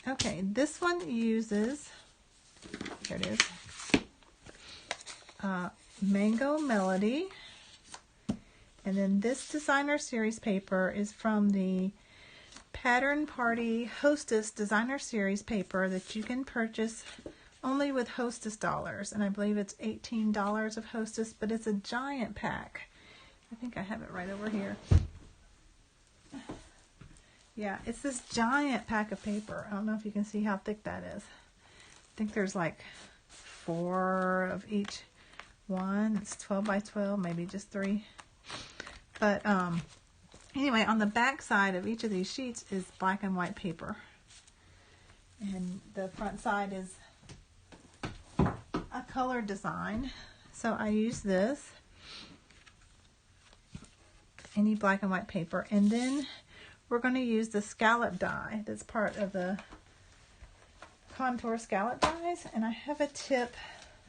Okay, this one uses, here it is, Mango Melody. And then this designer series paper is from the Pattern Party Hostess designer series paper that you can purchase only with Hostess dollars. And I believe it's $18 of Hostess, but it's a giant pack. I think I have it right over here. Yeah, it's this giant pack of paper. I don't know if you can see how thick that is. I think there's like 4 of each one. It's 12 by 12, maybe just 3. But anyway, on the back side of each of these sheets is black and white paper. And the front side is a colored design. So I use this, any black and white paper. And then we're going to use the scallop die that's part of the contour scallop dies. And I have a tip,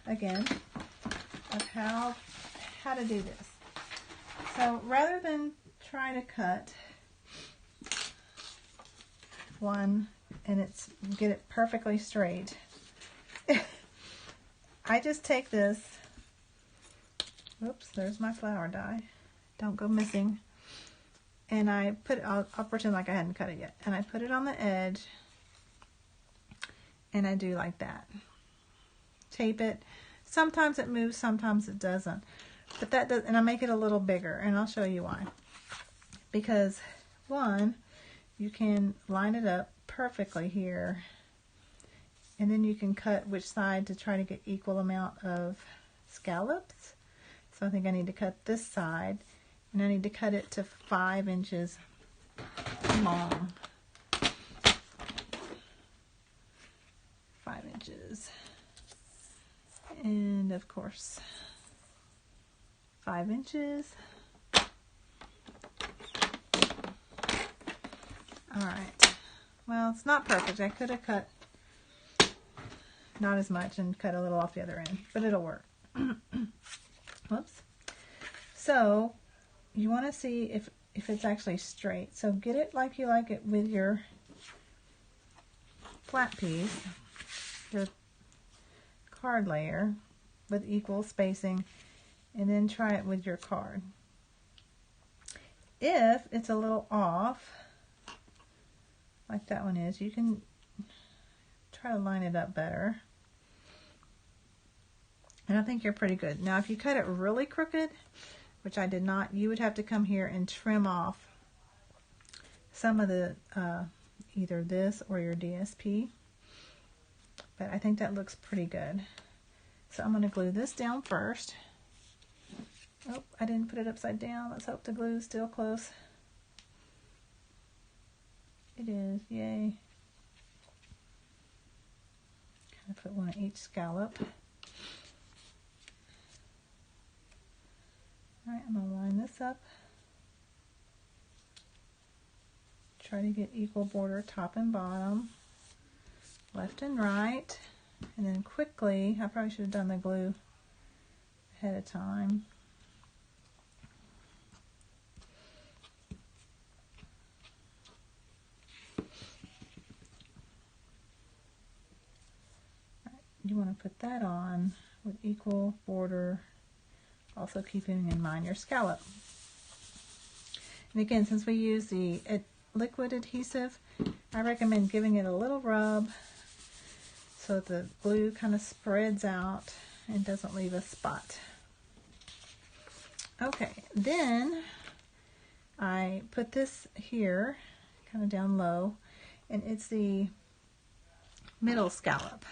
again, of how to do this. So rather than try to cut one and get it perfectly straight, I just take this, oops, there's my flower die, don't go missing, and I put it, I'll pretend like I hadn't cut it yet, and I put it on the edge, and I do like that. Tape it. Sometimes it moves, sometimes it doesn't. But that does, and I make it a little bigger, and I'll show you why. Because, one, you can line it up perfectly here, and then you can cut which side to try to get equal amount of scallops. So I think I need to cut this side, and I need to cut it to 5 inches long. 5 inches. And of course, 5 inches. Alright. Well, it's not perfect. I could have cut not as much, and cut a little off the other end, but it'll work. Whoops. So you want to see if it's actually straight. So get it like you like it with your flat piece, your card layer with equal spacing, and then try it with your card. If it's a little off, like that one is, you can try to line it up better. And I think you're pretty good. Now if you cut it really crooked, which I did not, you would have to come here and trim off some of the either this or your DSP. But I think that looks pretty good. So I'm going to glue this down first. Oh, I didn't put it upside down. Let's hope the glue is still close. It is, yay. Kind of put one on each scallop. Alright, I'm going to line this up. Try to get equal border top and bottom, left and right, and then quickly, I probably should have done the glue ahead of time. You want to put that on with equal border, also keeping in mind your scallop. And again, since we use the liquid adhesive, I recommend giving it a little rub so that the glue kind of spreads out and doesn't leave a spot. Okay, then I put this here, kind of down low, and it's the middle scallop.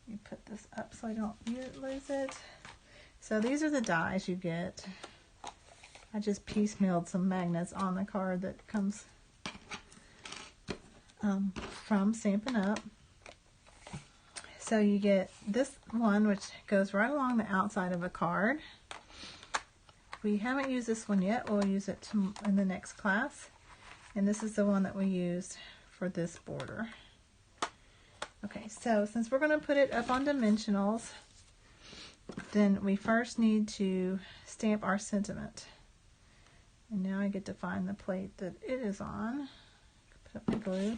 You put this up so I don't lose it. So these are the dies you get. I just piecemealed some magnets on the card that comes from Stampin' Up. So you get this one, which goes right along the outside of a card. We haven't used this one yet. We'll use it in the next class. And this is the one that we used for this border. Okay, so since we're going to put it up on dimensionals, then we first need to stamp our sentiment. And now I get to find the plate that it is on. Put up my glue.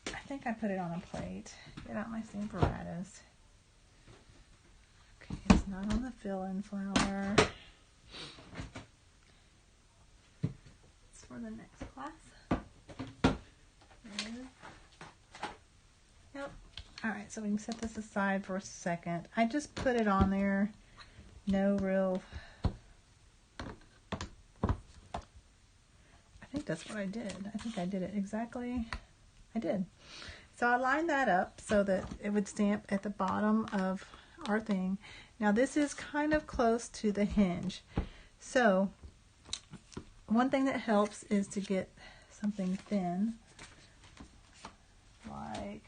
I think I put it on a plate. Get out my Stamparatus. Okay, it's not on the fill-in flower. It's for the next class. Yep. Alright, so we can set this aside for a second. I just put it on there. No real... I think that's what I did. I think I did it exactly. I did. So I lined that up so that it would stamp at the bottom of our thing. Now this is kind of close to the hinge. So one thing that helps is to get something thin, like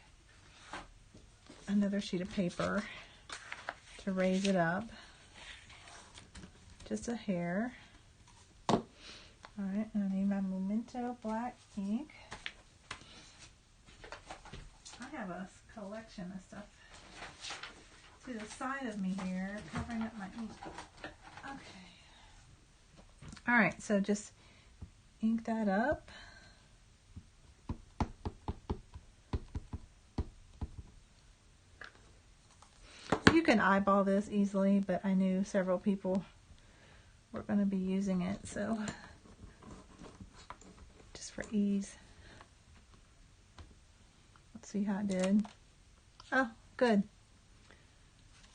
another sheet of paper, to raise it up just a hair. Alright, and I need my Memento black ink. I have a collection of stuff to the side of me here, covering up my ink. Okay. Alright, so just ink that up. You can eyeball this easily, but I knew several people were going to be using it, so just for ease. Let's see how it did. Oh, good.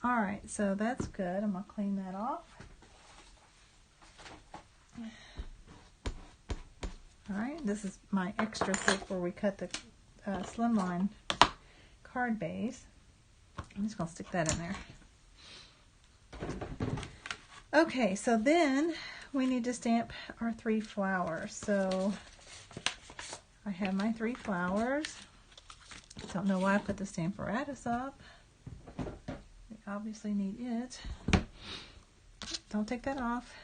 Alright, so that's good. I'm going to clean that off. Alright, this is my extra thick where we cut the Slimline card base. I'm just going to stick that in there. Okay, so then we need to stamp our 3 flowers. So I have my 3 flowers. Don't know why I put the Stamparatus up. We obviously need it. Don't take that off.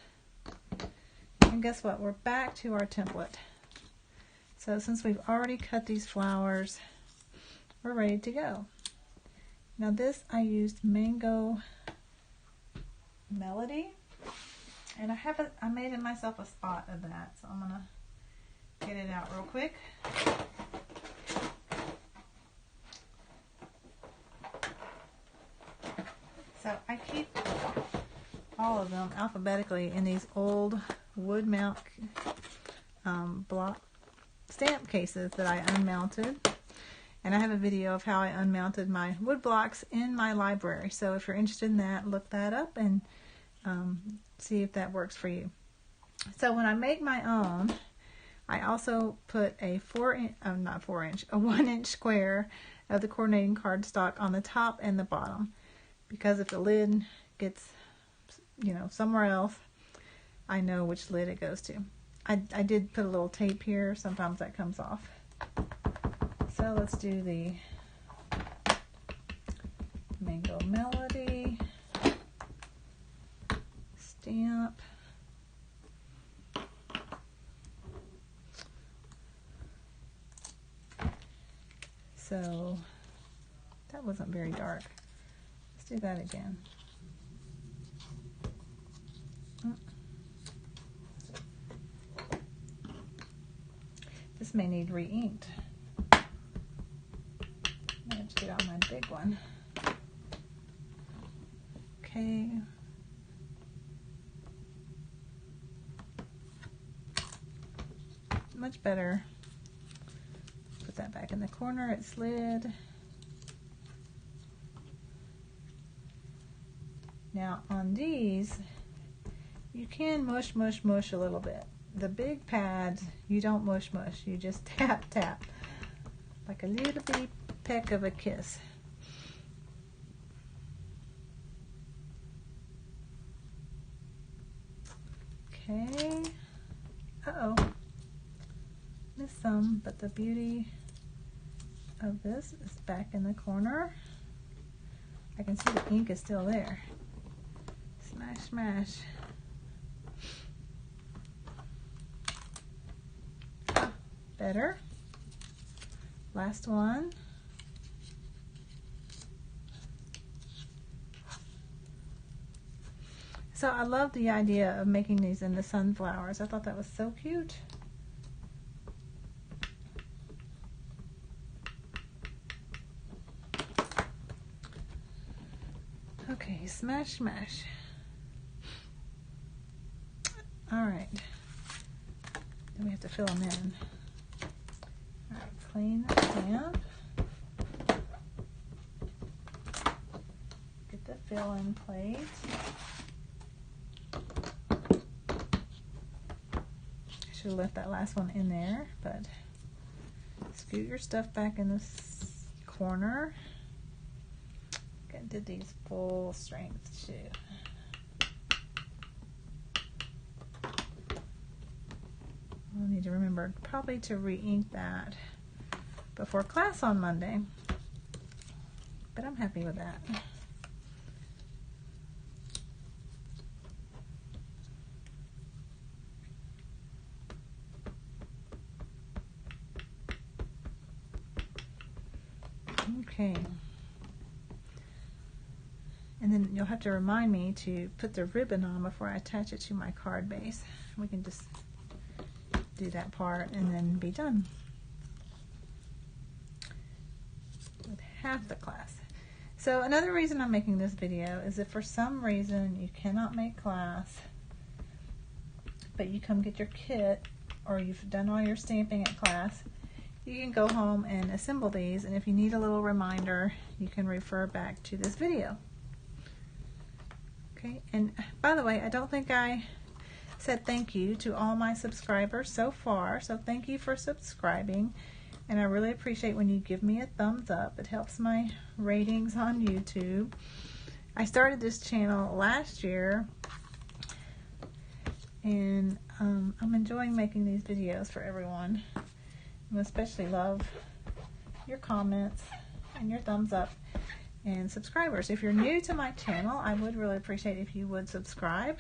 And guess what? We're back to our template. So since we've already cut these flowers, we're ready to go. Now this, I used Mango Melody, and I made myself a spot of that, so I'm gonna get it out real quick. So I keep all of them alphabetically in these old wood mount block stamp cases that I unmounted. And I have a video of how I unmounted my wood blocks in my library. So if you're interested in that, look that up and see if that works for you. So when I make my own, I also put a 1 inch square of the coordinating cardstock on the top and the bottom. Because if the lid gets, somewhere else, I know which lid it goes to. I did put a little tape here. Sometimes that comes off. So let's do the Mango Melody stamp. So that wasn't very dark. Let's do that again. This may need re-inked. I'm going to get out my big one. Okay. Much better. Put that back in the corner. It slid. Now on these, you can mush a little bit. The big pads, you don't mush. You just tap like a little bitty peck of a kiss. Okay. Uh-oh. Missed some, but the beauty of this is back in the corner. I can see the ink is still there. Smash, smash. Better. Last one. So I love the idea of making these into sunflowers. I thought that was so cute. Okay, smash, smash. All right. Then we have to fill them in. All right, clean the stamp. Get the fill-in plate. I should have left that last one in there, but scoot your stuff back in this corner. Did these full strength too. I'll need to remember probably to re-ink that before class on Monday, but I'm happy with that. Okay. And then you'll have to remind me to put the ribbon on before I attach it to my card base. We can just do that part and then be done with half the class. So another reason I'm making this video is if for some reason you cannot make class, but you come get your kit or you've done all your stamping at class, you can go home and assemble these, and if you need a little reminder, you can refer back to this video. Okay, and by the way, I don't think I said thank you to all my subscribers so far, so thank you for subscribing, and I really appreciate when you give me a thumbs up. It helps my ratings on YouTube. I started this channel last year, and I'm enjoying making these videos for everyone. I especially love your comments and your thumbs up. And subscribers, if you're new to my channel, I would really appreciate if you would subscribe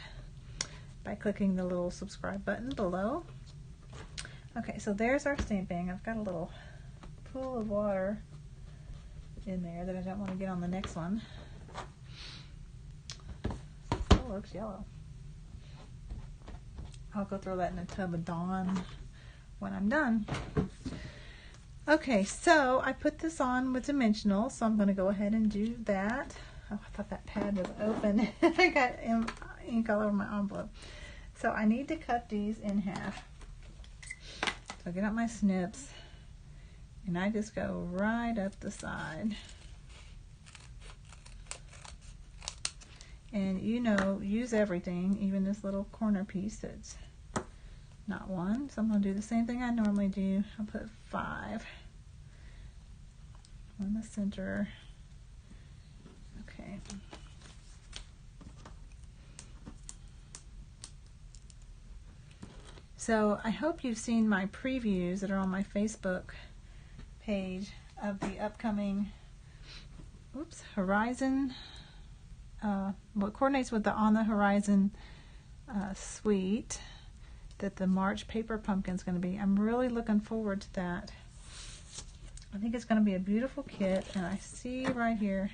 by clicking the little subscribe button below. Okay, so there's our stamping. I've got a little pool of water in there that I don't want to get on the next one. Still looks yellow. I'll go throw that in a tub of Dawn when I'm done. Okay, so I put this on with dimensional, so I'm going to go ahead and do that. Oh, I thought that pad was open. I got ink all over my envelope. So I need to cut these in half. So I get out my snips, and I just go right up the side. And you know, use everything, even this little corner piece that's not one. So I'm going to do the same thing I normally do. I'll put 5 on the center. Okay. So I hope you've seen my previews that are on my Facebook page of the upcoming Horizon, what coordinates with the On the Horizon suite that the March paper pumpkin is going to be. I'm really looking forward to that. I think it's going to be a beautiful kit, and I see right here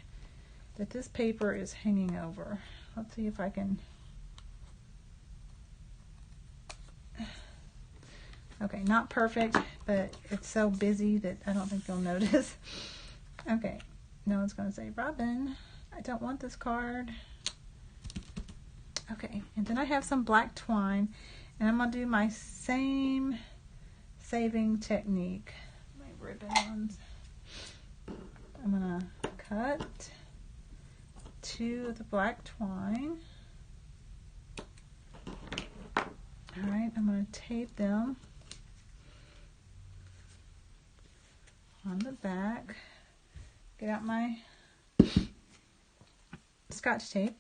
that this paper is hanging over. Let's see if I can. Okay, not perfect, but it's so busy that I don't think you'll notice. Okay, no one's going to say, Robin, I don't want this card. Okay, and then I have some black twine, and I'm going to do my same saving technique. My ribbon ones. I'm going to cut 2 of the black twine. Alright, I'm going to tape them on the back. Get out my Scotch tape,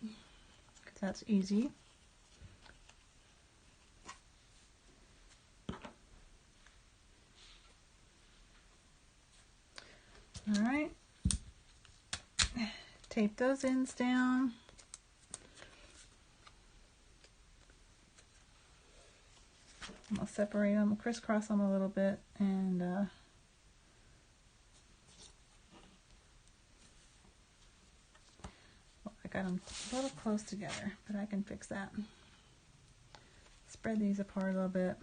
because that's easy. Alright, tape those ends down. I'm going to separate them, crisscross them a little bit, and I got them a little close together, but I can fix that. Spread these apart a little bit.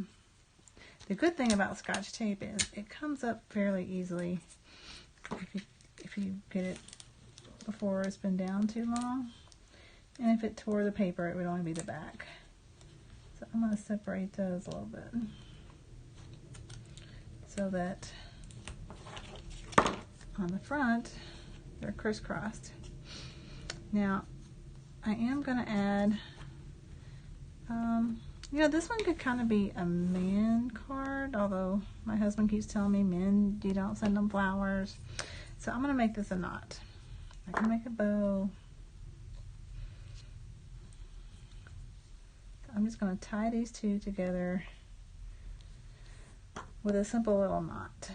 The good thing about Scotch tape is it comes up fairly easily if you get it before it's been down too long. And if it tore the paper, it would only be the back. So I'm going to separate those a little bit so that on the front they're crisscrossed. Now I am going to add, you know, this one could kind of be a man card, although my husband keeps telling me men, you don't send them flowers. So I'm going to make this a knot. I can make a bow. I'm just going to tie these 2 together with a simple little knot.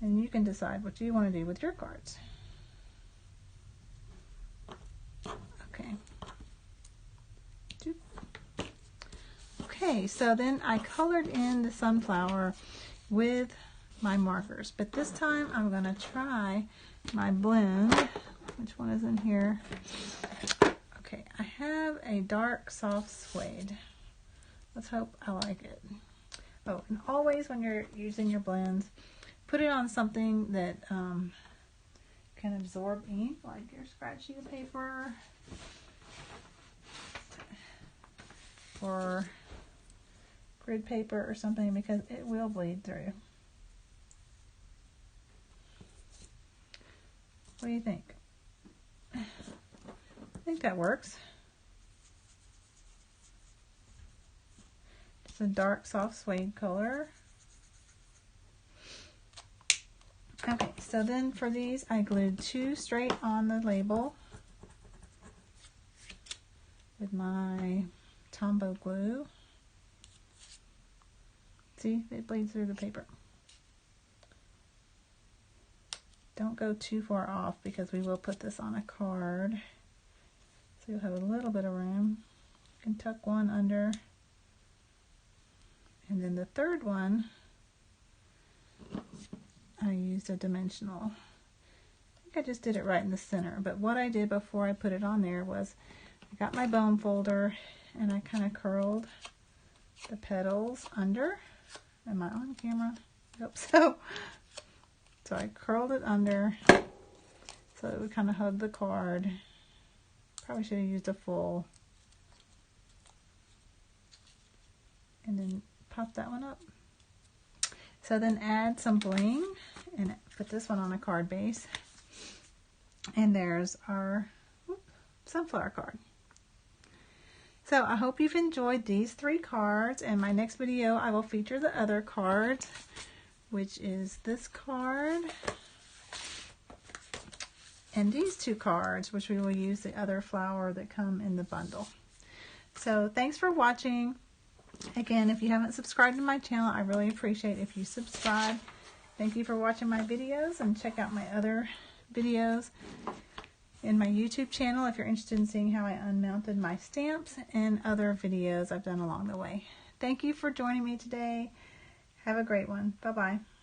And you can decide what you want to do with your cards. Okay. Okay, so then I colored in the sunflower with my markers. But this time I'm going to try my blend. Which one is in here? Okay, I have a dark soft suede. Let's hope I like it. Oh, and always when you're using your blends, put it on something that can absorb ink, like your scratch sheet of paper or grid paper or something, because it will bleed through. What do you think? I think that works. It's a dark soft suede color. Okay, so then for these I glued 2 straight on the label with my Tombow glue. See, it bleeds through the paper. Don't go too far off because we will put this on a card. So you'll have a little bit of room. You can tuck one under. And then the third one, I used a dimensional. think I just did it right in the center, but what I did before I put it on there was I got my bone folder and I kind of curled the petals under. Am I on camera? I hope so. So I curled it under so it would kind of hug the card. Probably should have used a full. And then pop that one up. So then add some bling and put this one on a card base. And there's our sunflower card. So I hope you've enjoyed these 3 cards. In my next video, I will feature the other cards, which is this card and these 2 cards, which we will use the other flower that come in the bundle. So thanks for watching. Again, if you haven't subscribed to my channel, I really appreciate if you subscribe. Thank you for watching my videos, and check out my other videos in my YouTube channel if you're interested in seeing how I unmounted my stamps and other videos I've done along the way. Thank you for joining me today. Have a great one. Bye-bye.